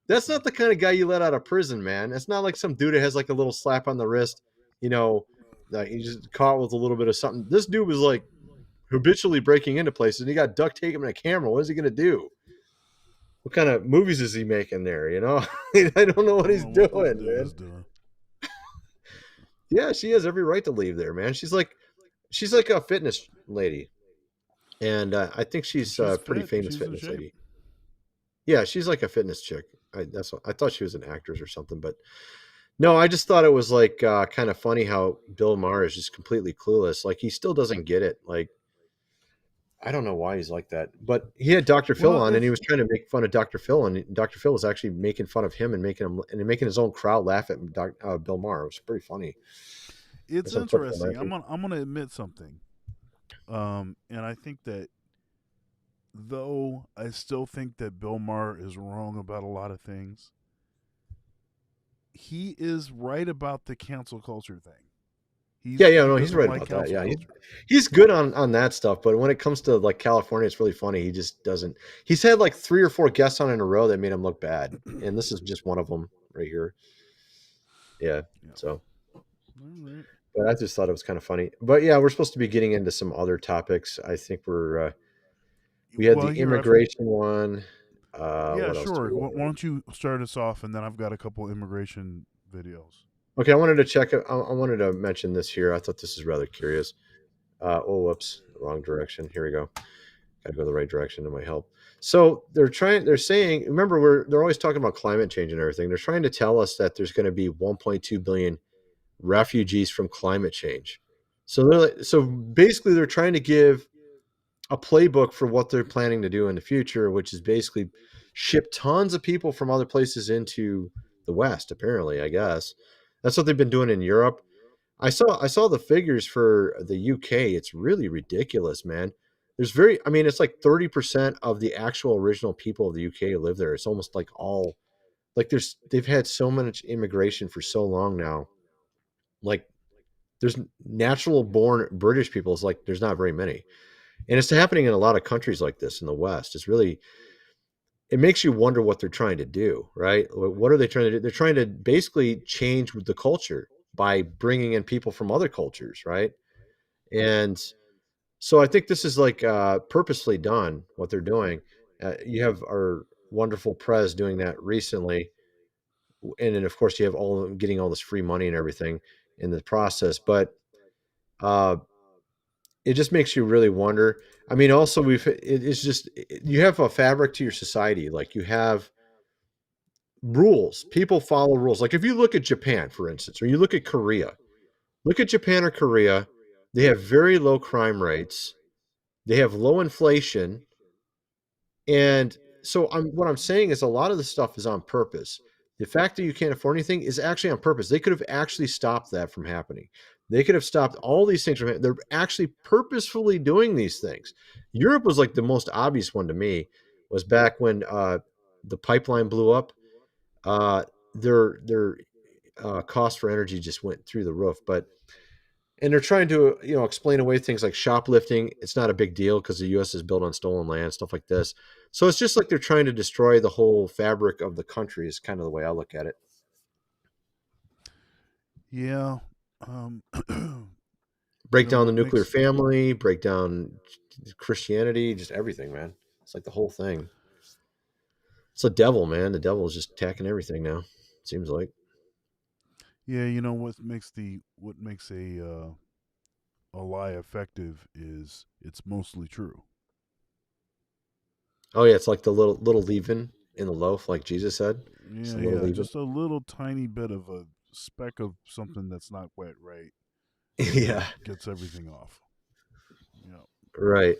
that's not the kind of guy you let out of prison, man. It's not like some dude that has like a little slap on the wrist, you know, that he just caught with a little bit of something. This dude was like habitually breaking into places, and he got duct tape and a camera. What is he gonna do? What kind of movies is he making there? You know, I don't know what he's doing, man. Yeah, she has every right to leave there, man. She's like a fitness lady, and I think she's a pretty famous fitness lady. Yeah, she's like a fitness chick. I thought she was an actress or something, but no, I just thought it was like kind of funny how Bill Maher is just completely clueless. Like, he still doesn't get it. Like, I don't know why he's like that, but he had Dr. Phil on, and he was trying to make fun of Dr. Phil, and Dr. Phil was actually making fun of him and making his own crowd laugh at Bill Maher. It was pretty funny. It's interesting. I'm gonna admit something, and I think that though I still think that Bill Maher is wrong about a lot of things, he is right about the cancel culture thing. He's right about that. Yeah, he's good on that stuff, but when it comes to like California, it's really funny. He just doesn't. He's had like 3 or 4 guests on in a row that made him look bad, and this is just one of them right here. Yeah. So, but I just thought it was kind of funny. But yeah, we're supposed to be getting into some other topics. I think we had the immigration one. Yeah, sure. Why don't you start us off, and then I've got a couple immigration videos. Okay, I wanted to mention this here. I thought this is rather curious. Whoops, the wrong direction. Here we go. Got to go the right direction to my help. So they're saying, remember, they're always talking about climate change and everything. They're trying to tell us that there's going to be 1.2 billion refugees from climate change. So basically they're trying to give a playbook for what they're planning to do in the future, which is basically ship tons of people from other places into the West, apparently, I guess. That's what they've been doing in Europe. I saw the figures for the UK. It's really ridiculous, man. It's like 30% of the actual original people of the UK live there. It's almost like all, like they've had so much immigration for so long now. Like, there's natural born British people. It's like, there's not very many. And it's happening in a lot of countries like this in the West. It makes you wonder what they're trying to do, right? What are they trying to do? They're trying to basically change the culture by bringing in people from other cultures, right? And so I think this is like purposely done, what they're doing. You have our wonderful Prez doing that recently. And then, of course, you have all of them getting all this free money and everything in the process. But it just makes you really wonder. I mean, also it's just, you have a fabric to your society. Like, you have rules. People follow rules. Like, if you look at Japan, for instance, or you look at Korea, look at Japan or Korea, they have very low crime rates. They have low inflation. And so what I'm saying is a lot of the stuff is on purpose. The fact that you can't afford anything is actually on purpose. They could have actually stopped that from happening. They could have stopped all these things from happening. They're actually purposefully doing these things. Europe was like the most obvious one to me, was back when the pipeline blew up. Their cost for energy just went through the roof. And they're trying to, explain away things like shoplifting. It's not a big deal because the U.S. is built on stolen land, stuff like this. So it's just like they're trying to destroy the whole fabric of the country is kind of the way I look at it. Yeah. Break down the nuclear family, break down Christianity, just everything, man. It's like the whole thing. It's the devil, man. The devil is just attacking everything now, it seems like. Yeah, what makes a lie effective is it's mostly true. Oh yeah, it's like the little leaven in the loaf, like Jesus said. Yeah, just a little tiny bit of a speck of something that's not quite right. Yeah, gets everything off. Yeah, right.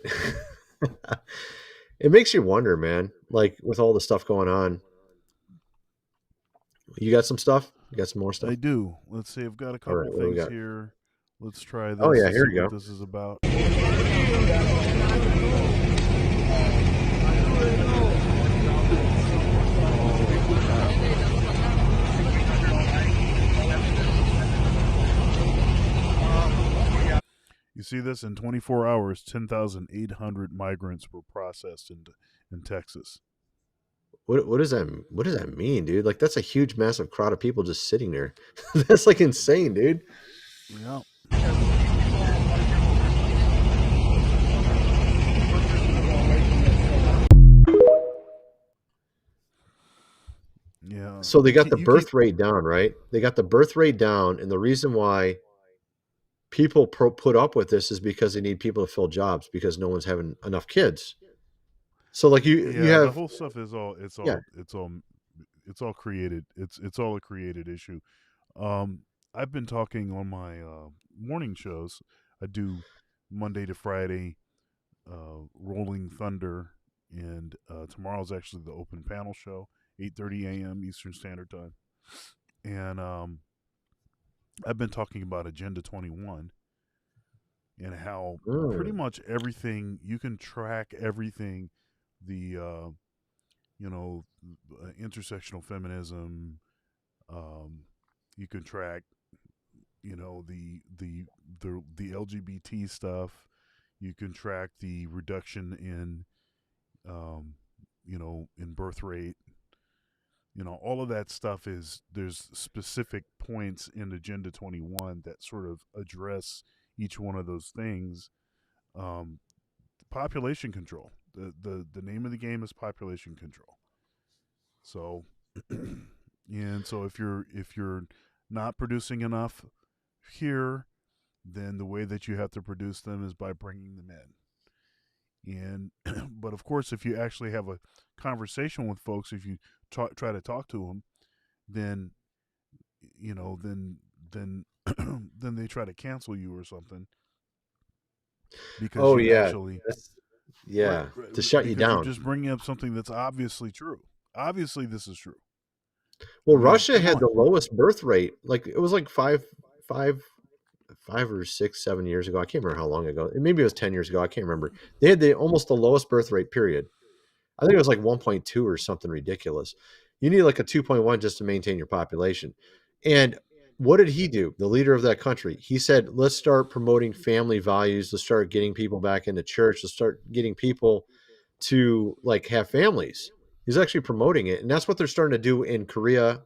It makes you wonder, man. Like, with all the stuff going on. You got some stuff? You got some more stuff? I do. Let's see. I've got a couple things here. Let's try this. Oh yeah, here we go. What this is about. see this? In 24 hours, 10,800 migrants were processed in Texas. What does that mean, dude? Like, that's a huge, massive crowd of people just sitting there. That's like insane, dude. Yeah. Yeah. So they got the birth rate down, right? They got the birth rate down, and the reason why people put up with this is because they need people to fill jobs because no one's having enough kids. So like you have the whole stuff is all it's all created. It's all a created issue. I've been talking on my morning shows. I do Monday to Friday, Rolling Thunder, and tomorrow's actually the open panel show, 8:30 a.m. Eastern Standard Time, and I've been talking about Agenda 21 and how pretty much everything you can track everything. The intersectional feminism, you can track the LGBT stuff, you can track the reduction in in birth rate, all of that stuff. There's specific points in Agenda 21 that sort of address each one of those things. Population control. The name of the game is population control. So, and so if you're not producing enough here, then the way that you have to produce them is by bringing them in. And but of course, if you actually have a conversation with folks, if you try to talk to them, then then they try to cancel you or something. Because to shut you down. You're just bringing up something that's obviously true. Obviously, this is true. Well, Russia had the lowest birth rate. Like it was like 5 or 6, 7 years ago. I can't remember how long ago. Maybe it was 10 years ago. I can't remember. They had almost the lowest birth rate. Period. I think it was like 1.2 or something ridiculous. You need like a 2.1 just to maintain your population. And what did he do? The leader of that country. He said, let's start promoting family values. Let's start getting people back into church. Let's start getting people to like have families. He's actually promoting it. And that's what they're starting to do in Korea.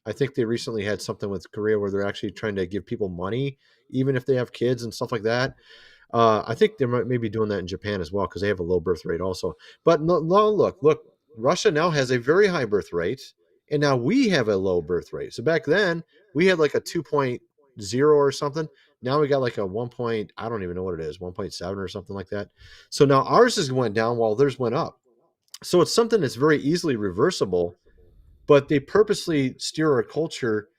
I think they recently had something with Korea where they're actually trying to give people money, even if they have kids and stuff like that. I think they might maybe doing that in Japan as well because they have a low birth rate also. But no, look, Russia now has a very high birth rate. And now we have a low birth rate. So back then we had like a 2.0 or something. Now we got like a 1. I don't even know what it is, 1.7 or something like that. So now ours has went down while theirs went up. So it's something that's very easily reversible, but they purposely steer our culture.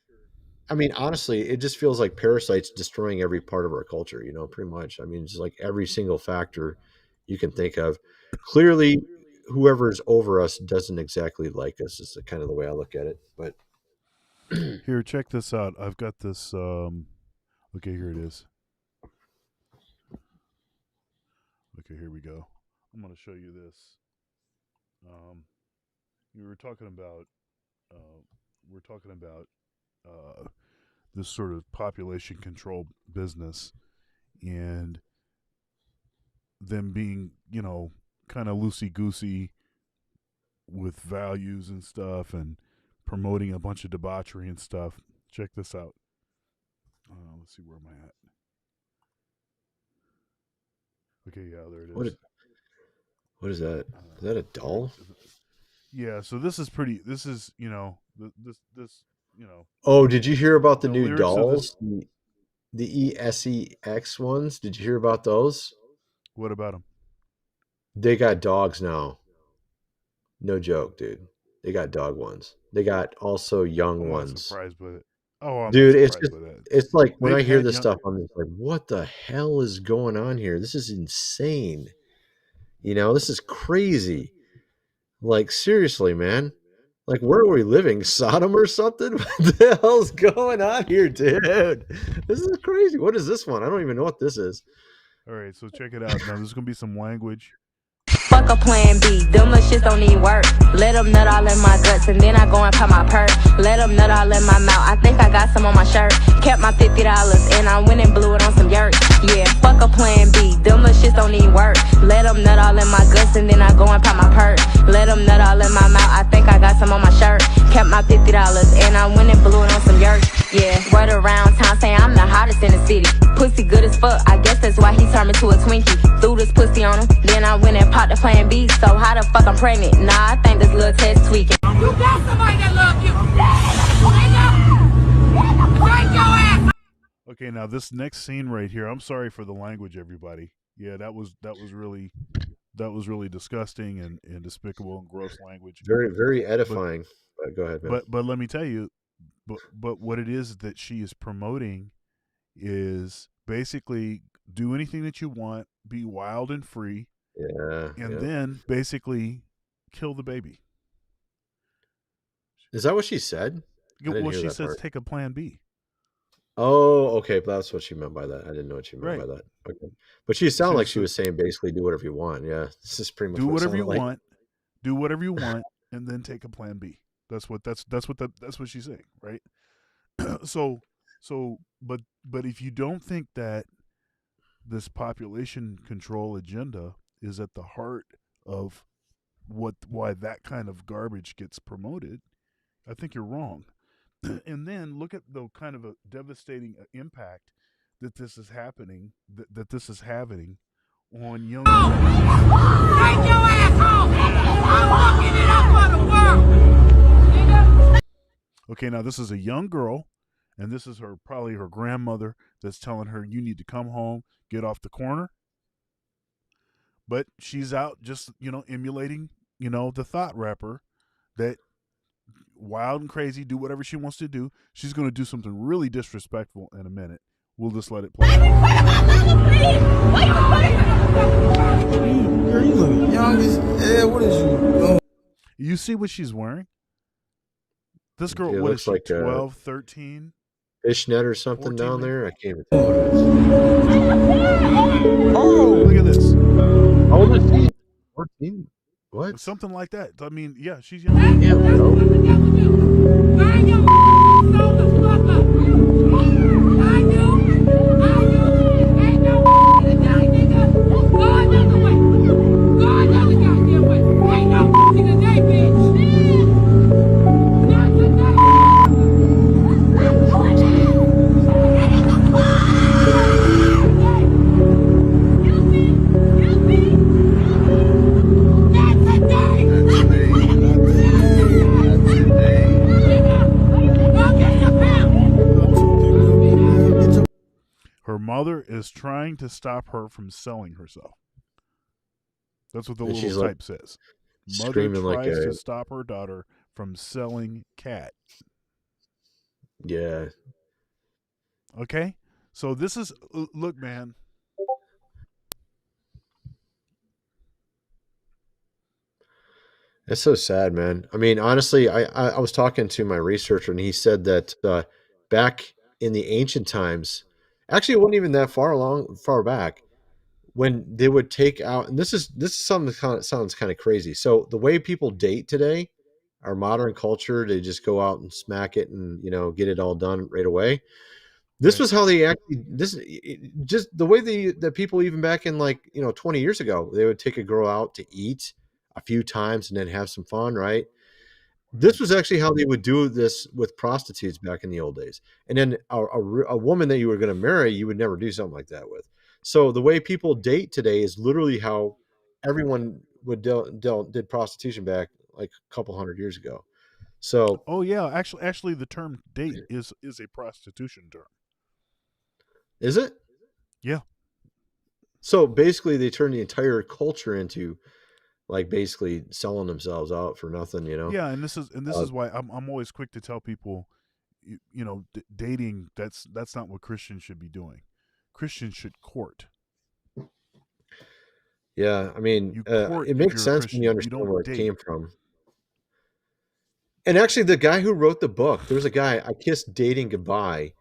I mean, honestly, it just feels like parasites destroying every part of our culture, pretty much. I mean, it's like every single factor you can think of. Clearly, whoever's over us doesn't exactly like us is kind of the way I look at it. But here, check this out. I've got this. Okay, here it is. Okay, here we go. I'm going to show you this. You were talking about. We're talking about this sort of population control business, and them being, kind of loosey-goosey with values and stuff and promoting a bunch of debauchery and stuff. Check this out. Let's see, where am I at? Okay, yeah, there it is. What is that? Is that a doll? Yeah, so this is pretty, this is, Oh, did you hear about the new dolls? The ESEX ones? Did you hear about those? What about them? They got dogs now. No joke, dude. They got dog ones. They got also young ones. I'm not surprised with it. Oh, I'm dude, not surprised with it. It's like when I hear this stuff, I'm just like, what the hell is going on here? This is insane. This is crazy. Like, seriously, man. Like, where are we living? Sodom or something? What the hell's going on here, dude? This is crazy. What is this one? I don't even know what this is. All right, so check it out. Now, there's going to be some language. Fuck fuck a plan B. Them little shits don't need work. Let them nut all in my guts, and then I go and pop my perk. Let them nut all in my mouth. I think I got some on my shirt. Kept my $50, and I went and blew it on some yurt. Yeah, fuck a plan B. Them little shits don't need work. Let them nut all in my guts, and then I go and pop my perk. Let them nut all in my mouth. I think I got some on my shirt. Kept my $50, and I went and blew it on some yurt. Yeah, word around town saying I'm the hottest in the city. Pussy good as fuck. I guess that's why he turned me to a Twinkie. Threw this pussy on him, then I went and popped the plan B. So how the fuck I'm pregnant? Nah, I think this little test tweaking. You got somebody that love you. Take your ass. Okay, now this next scene right here. I'm sorry for the language, everybody. Yeah, that was really disgusting and despicable and gross language. Very, very edifying. But go ahead, man. But let me tell you, but what it is that she is promoting is basically do anything that you want, be wild and free, and then basically kill the baby. Is that what she said? Well, she says take a plan B. Oh, okay. But that's what she meant by that. I didn't know what she meant by that. Okay. But she sounded like she was saying basically do whatever you want. Yeah. This is pretty much do what whatever you like. want. Do whatever you want and then take a plan B. That's what she's saying, right? But if you don't think that this population control agenda is at the heart of why that kind of garbage gets promoted, I think you're wrong. And then look at the kind of a devastating impact that this is happening, that this is having on young people. Take your ass home. I'm fucking it up for the world. Okay, now this is a young girl, and this is probably her grandmother that's telling her, you need to come home, get off the corner. But she's out just, emulating, the thought rapper that wild and crazy, do whatever she wants to do. She's going to do something really disrespectful in a minute. We'll just let it play. What is you? You see what she's wearing? This girl, It what is looks she, like 12, 13? Fishnet or something 14 down maybe? there. I can't even tell what it is. Oh, look at this. How old is she? 14? What? Something like that. I mean, yeah, she's young. Yeah, bro. Her mother is trying to stop her from selling herself. That's what the And little she's, type says. Mother screaming like tries a- to stop her daughter from selling cat. Yeah. Okay? So this is, look, man. It's so sad, man. I mean, honestly, I was talking to my researcher, and he said that back in the ancient times, actually, it wasn't even that far back, when they would take out, and this is something that sounds kind of crazy. So the way people date today, our modern culture, they just go out and smack it and get it all done right away. This was how they actually just the way that people even back in 20 years ago, they would take a girl out to eat a few times and then have some fun, right? This was actually how they would do this with prostitutes back in the old days. And then a woman that you were going to marry, you would never do something like that with. So the way people date today is literally how everyone did prostitution back like a couple hundred years ago. So Oh yeah, actually the term date is a prostitution term. is it? Yeah. So basically they turn the entire culture into basically selling themselves out for nothing, Yeah, and this is why I'm always quick to tell people, dating, that's not what Christians should be doing. Christians should court. Yeah, I mean, it makes sense when you understand where it came from. And actually, the guy who wrote the book, there's a guy, I Kissed Dating Goodbye.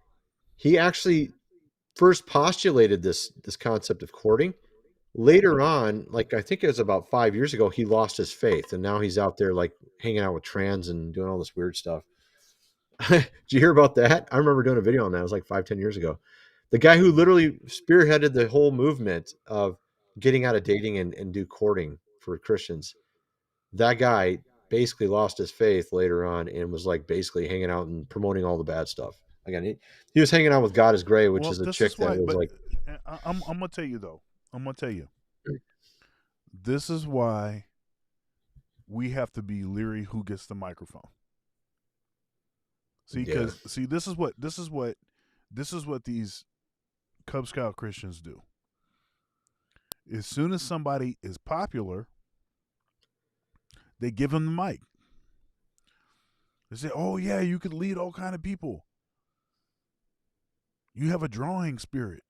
He actually first postulated this concept of courting later on, like I think it was about 5 years ago, he lost his faith, and now he's out there like hanging out with trans and doing all this weird stuff. Did you hear about that? I remember doing a video on that. It was like 5-10 years ago. The guy who literally spearheaded the whole movement of getting out of dating and do courting for Christians. That guy basically lost his faith later on and was like basically hanging out and promoting all the bad stuff. Again, he was hanging out with God is Gray, which Well, is a this chick is that why. was But like, I'm gonna tell you though. I'm gonna tell you. This is why we have to be leery who gets the microphone. See, because this is what these Cub Scout Christians do. As soon as somebody is popular, they give them the mic. They say, "Oh yeah, you could lead all kind of people. You have a drawing spirit,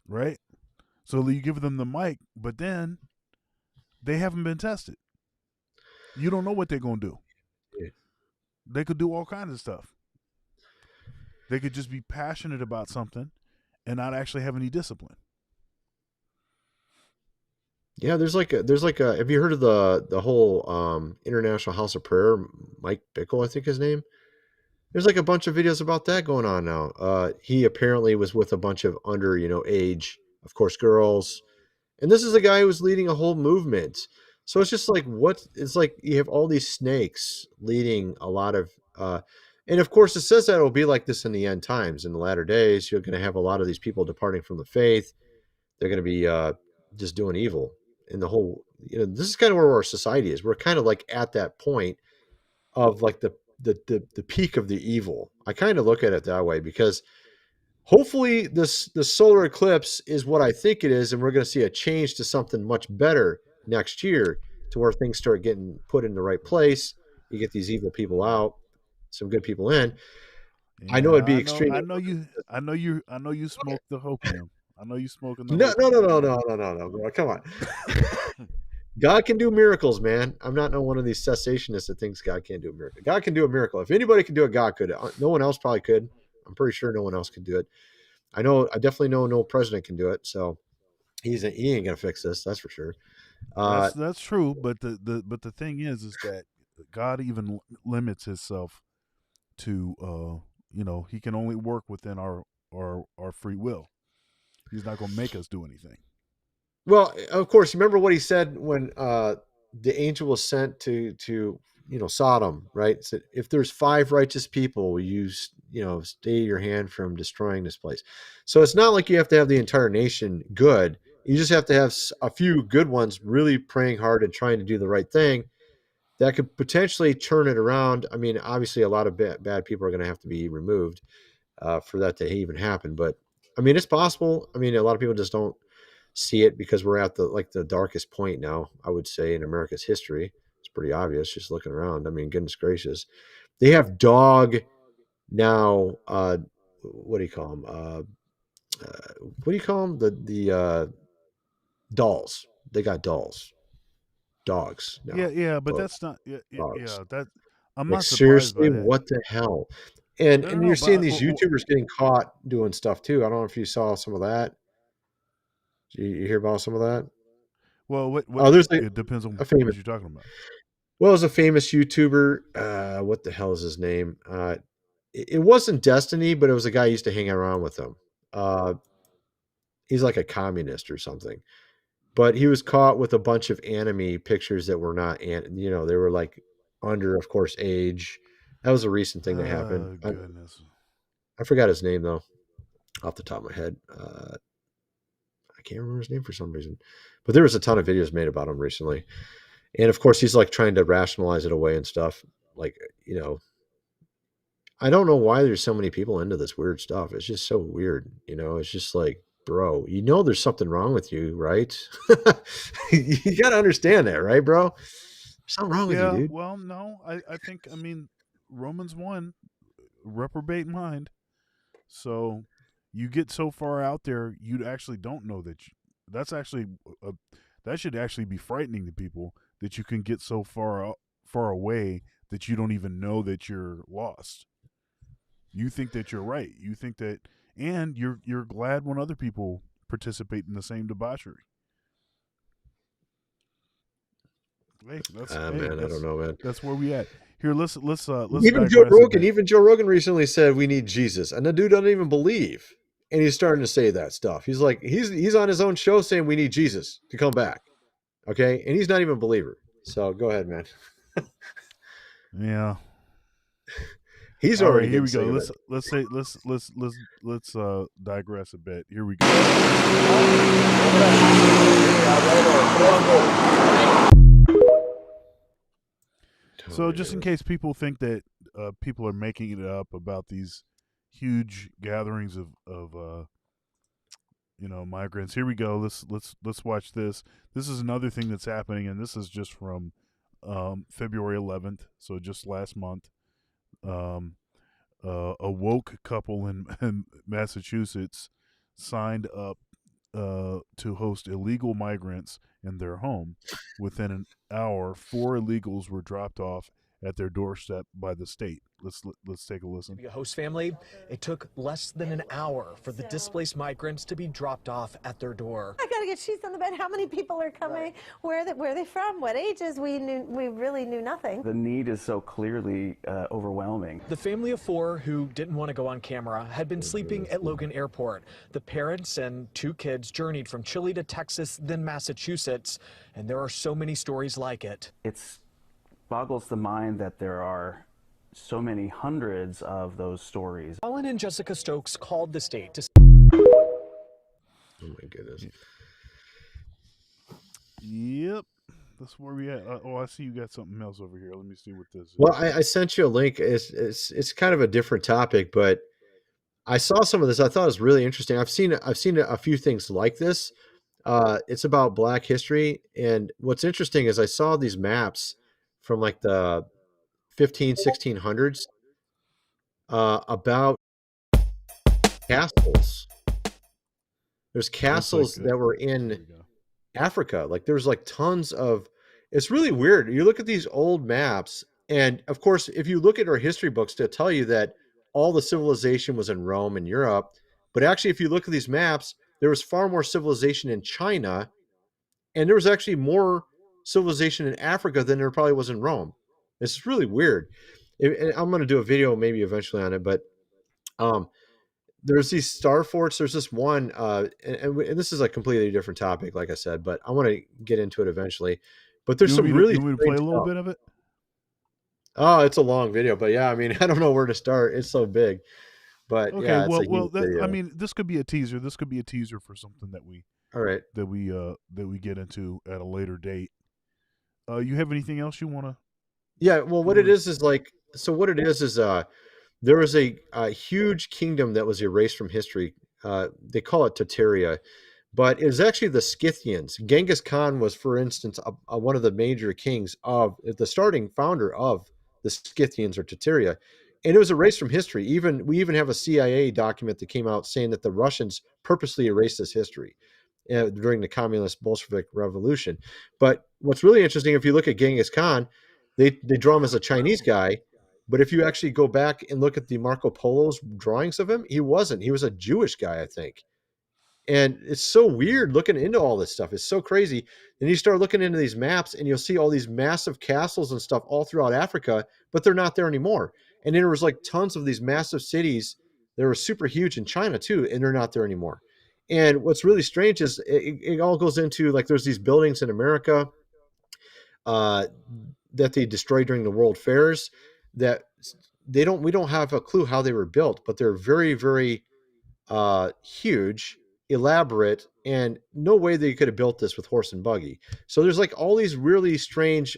right?" So you give them the mic, but then they haven't been tested. You don't know what they're gonna do. They could do all kinds of stuff. They could just be passionate about something and not actually have any discipline. yeah, there's like a. Have you heard of the whole International House of Prayer? Mike Bickle, I think his name. There's like a bunch of videos about that going on now. He apparently was with a bunch of under, age, of course, girls. And this is a guy who was leading a whole movement. So it's just like, it's like you have all these snakes leading a lot of, and of course it says that it'll be like this in the end times. In the latter days, you're going to have a lot of these people departing from the faith. They're going to be just doing evil. And the whole, this is kind of where our society is. We're kind of like at that point of like the peak of the evil. I kind of look at it that way because hopefully the solar eclipse is what I think it is, and we're going to see a change to something much better next year, to where things start getting put in the right place. You get these evil people out, some good people in. Yeah, I know it'd be extremely. I know you smoke the opium. I know you smoking the No, opium. bro. Come on. God can do miracles, man. I'm not one of these cessationists that thinks God can't do a miracle. God can do a miracle. If anybody can do it, God could. No one else probably could. I'm pretty sure no one else can do it. I definitely know no president can do it. So he ain't gonna fix this. That's for sure. That's true. But the thing is that God even limits himself to he can only work within our free will. He's not gonna make us do anything. Well, of course, remember what he said when the angel was sent to Sodom, right? Said, if there's 5 righteous people, you stay your hand from destroying this place. So it's not like you have to have the entire nation good. You just have to have a few good ones really praying hard and trying to do the right thing. That could potentially turn it around. I mean, obviously, a lot of bad people are going to have to be removed for that to even happen. But I mean, it's possible. I mean, a lot of people just don't see it because we're at the darkest point now, I would say, in America's history. It's pretty obvious just looking around. I mean, goodness gracious. They have dog now, what do you call them? What do you call them? The dolls. They got dolls. Dogs now. Yeah, but Well, that's not dogs. that I'm Like, not surprised by seriously, that. what the hell? And No, and no, you're no, seeing but these YouTubers getting caught doing stuff too. I don't know if you saw some of that. Did you hear about some of that? Well, what There's it depends on a famous. what you're talking about. Well, as a famous YouTuber, what the hell is his name? It wasn't Destiny, but it was a guy who used to hang around with him. He's like a communist or something. But he was caught with a bunch of anime pictures that were not, they were like under, of course, age. That was a recent thing that happened. Goodness. I forgot his name though, off the top of my head. I can't remember his name for some reason. But there was a ton of videos made about him recently. And of course, he's like trying to rationalize it away and stuff. Like, I don't know why there's so many people into this weird stuff. It's just so weird. It's just like, bro, there's something wrong with you, right? You got to understand that, right, bro? There's something wrong with you, dude. Well, no, I think, Romans 1, reprobate mind. So you get so far out there, you actually don't know that that's actually that should actually be frightening to people, that you can get so far away that you don't even know that you're lost. You think that you're right. You think that, and you're glad when other people participate in the same debauchery. Hey, man, I don't know, man. That's where we at. Here, let's even Joe Rogan. Even Joe Rogan recently said we need Jesus, and the dude doesn't even believe, and he's starting to say that stuff. He's like, he's on his own show saying we need Jesus to come back, okay, and he's not even a believer. So go ahead, man. Yeah, he's all already. Right, here we go. Let's digress a bit. Here we go. So just in case people think that people are making it up about these huge gatherings of migrants, here we go. Let's watch this. This is another thing that's happening, and this is just from February 11th, so just last month. A woke couple in Massachusetts signed up to host illegal migrants in their home. Within an hour, 4 illegals were dropped off at their doorstep by the state. Let's take a listen. To be a host family, it took less than an hour for the displaced migrants to be dropped off at their door. I gotta get sheets on the bed. How many people are coming? Right. Where are they from? What ages? We really knew nothing. The need is so clearly overwhelming. The family of 4 who didn't want to go on camera had been sleeping at Logan Airport. The parents and 2 kids journeyed from Chile to Texas, then Massachusetts, and there are so many stories like it. It boggles the mind that there are so many hundreds of those stories. Colin and Jessica Stokes called the state to... Oh my goodness. Yep. That's where we at. I see you got something else over here. Let me see what this is. Well, I sent you a link. It's kind of a different topic, but I saw some of this. I thought it was really interesting. I've seen a few things like this. It's about Black history, and what's interesting is I saw these maps from like the 1600s about castles. There's castles that were in Africa. Like there's like tons of. It's really weird. You look at these old maps, and of course, if you look at our history books, they'll tell you that all the civilization was in Rome and Europe. But actually, if you look at these maps, there was far more civilization in China, and there was actually more civilization in Africa than there probably was in Rome. It's really weird. And I'm going to do a video maybe eventually on it, but there's these star forts. There's this one, and this is a completely different topic, like I said, but I want to get into it eventually. But there's some really. You want me to play a little bit of it? Oh, it's a long video, but yeah, I mean, I don't know where to start. It's so big, but okay, yeah. I mean, this could be a teaser. This could be a teaser for something that we. All right. That we get into at a later date. You have anything else you want to? Yeah. Well, what it is like. So what it is there was a huge kingdom that was erased from history. They call it Tataria, but it was actually the Scythians. Genghis Khan was, for instance, one of the major kings of the starting founder of the Scythians or Tataria, and it was erased from history. We even have a CIA document that came out saying that the Russians purposely erased this history during the communist Bolshevik revolution. But what's really interesting, if you look at Genghis Khan, they draw him as a Chinese guy. But if you actually go back and look at the Marco Polo's drawings of him, he wasn't. He was a Jewish guy, I think. And it's so weird looking into all this stuff. It's so crazy. And you start looking into these maps and you'll see all these massive castles and stuff all throughout Africa, but they're not there anymore. And then there was like tons of these massive cities that were super huge in China too, and they're not there anymore. And what's really strange is it all goes into like there's these buildings in America that they destroyed during the World Fairs that we don't have a clue how they were built, but they're very, very huge, elaborate, and no way they could have built this with horse and buggy. So there's like all these really strange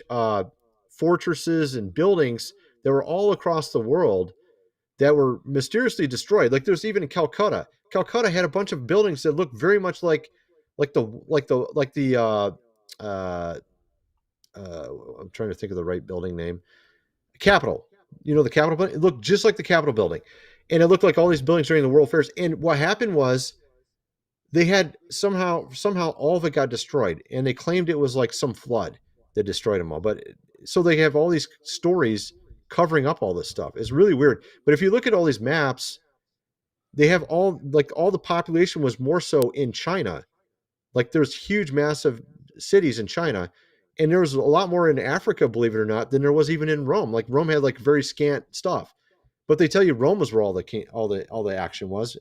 fortresses and buildings that were all across the world that were mysteriously destroyed. Like there's even in Calcutta. Calcutta had a bunch of buildings that looked very much like the I'm trying to think of the right building name. Capitol. You know, the Capitol building? It looked just like the Capitol building. And it looked like all these buildings during the World Fairs. And what happened was they had somehow all of it got destroyed. And they claimed it was like some flood that destroyed them all. But so they have all these stories covering up all this stuff. It's really weird. But if you look at all these maps, they have all the population was more so in China. Like there's huge, massive cities in China, and there was a lot more in Africa, believe it or not, than there was even in Rome. Like Rome had like very scant stuff, but they tell you Rome was where all the action was.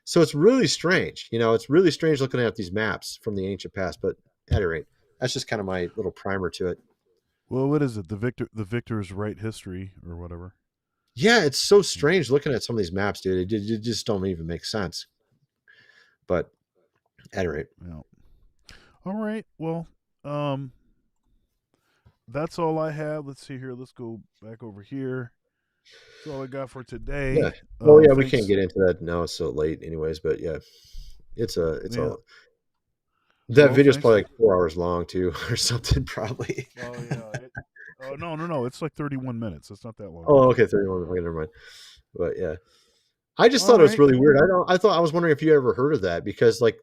So it's really strange. It's really strange looking at these maps from the ancient past. But at any rate, that's just kind of my little primer to it. Well, what is it? The victors write history or whatever. Yeah, it's so strange looking at some of these maps, dude. It just don't even make sense. But at any rate. Yeah. All right. Well, that's all I have. Let's see here. Let's go back over here. That's all I got for today. Yeah. Well, yeah, we can't get into that now. It's so late, anyways. But yeah, it's all. That video's probably like 4 hours long too, or something. Probably. Oh yeah. No. It's like 31 minutes. It's not that long. Oh, okay, 31. Okay, never mind. But yeah, I just thought it was really weird. I was wondering if you ever heard of that, because like,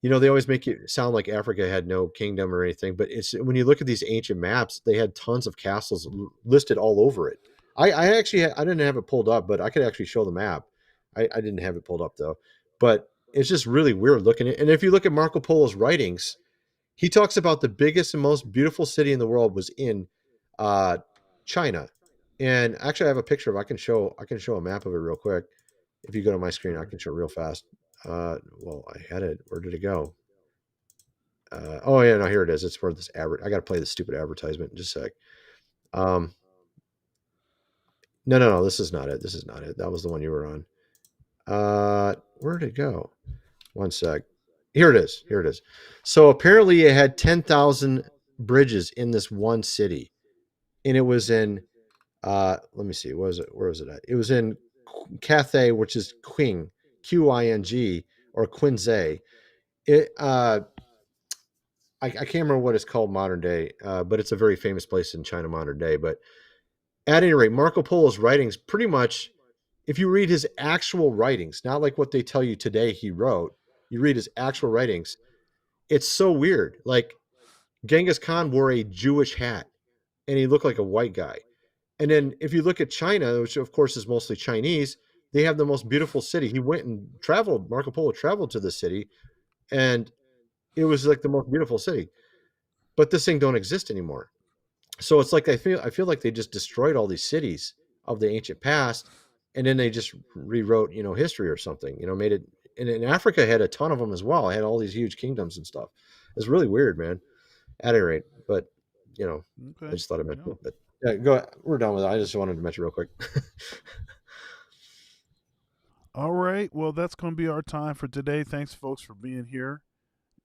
they always make it sound like Africa had no kingdom or anything, but it's when you look at these ancient maps, they had tons of castles listed all over it. I actually I didn't have it pulled up, but I could actually show the map. I didn't have it pulled up though, but it's just really weird looking at. And if you look at Marco Polo's writings, he talks about the biggest and most beautiful city in the world was in China. And actually, I have a picture of. I can show a map of it real quick. If you go to my screen, I can show it real fast. Well, I had it. Where did it go? Oh yeah, no, here it is. It's where this I got to play this stupid advertisement in just a sec. No, this is not it. This is not it. That was the one you were on. Where did it go? One sec. Here it is. Here it is. So apparently it had 10,000 bridges in this one city. And it was in, let me see. Where was it at? It was in Cathay, which is Qing, Qing, or Quinzay. I can't remember what it's called modern day, but it's a very famous place in China modern day. But at any rate, Marco Polo's writings pretty much, if you read his actual writings, not like what they tell you today he wrote, you read his actual writings, it's so weird. Like Genghis Khan wore a Jewish hat and he looked like a white guy. And then if you look at China, which of course is mostly Chinese, they have the most beautiful city. He went and traveled, Marco Polo traveled to the city, and it was like the most beautiful city. But this thing don't exist anymore. So it's like I feel like they just destroyed all these cities of the ancient past, and then they just rewrote, history or something. Made it. And in Africa had a ton of them as well. I had all these huge kingdoms and stuff. It's really weird, man. At any rate, but I just thought I mentioned it. But yeah, go. We're done with it. I just wanted to mention real quick. All right. Well, that's going to be our time for today. Thanks, folks, for being here,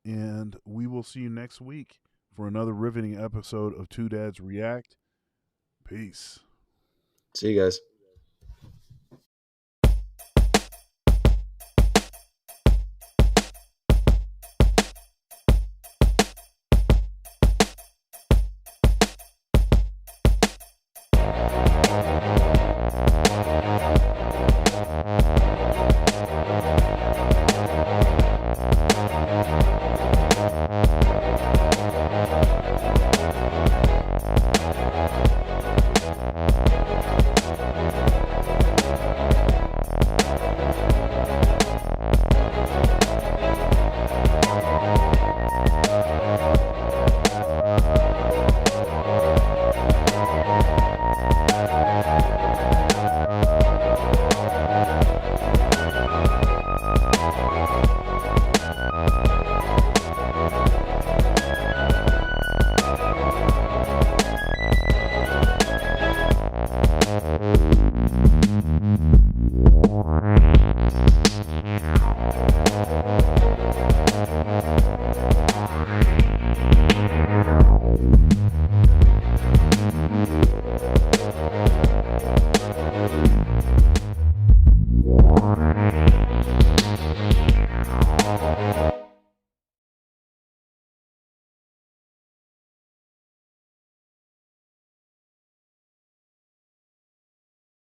and we will see you next week for another riveting episode of Two Dads React. Peace. See you guys.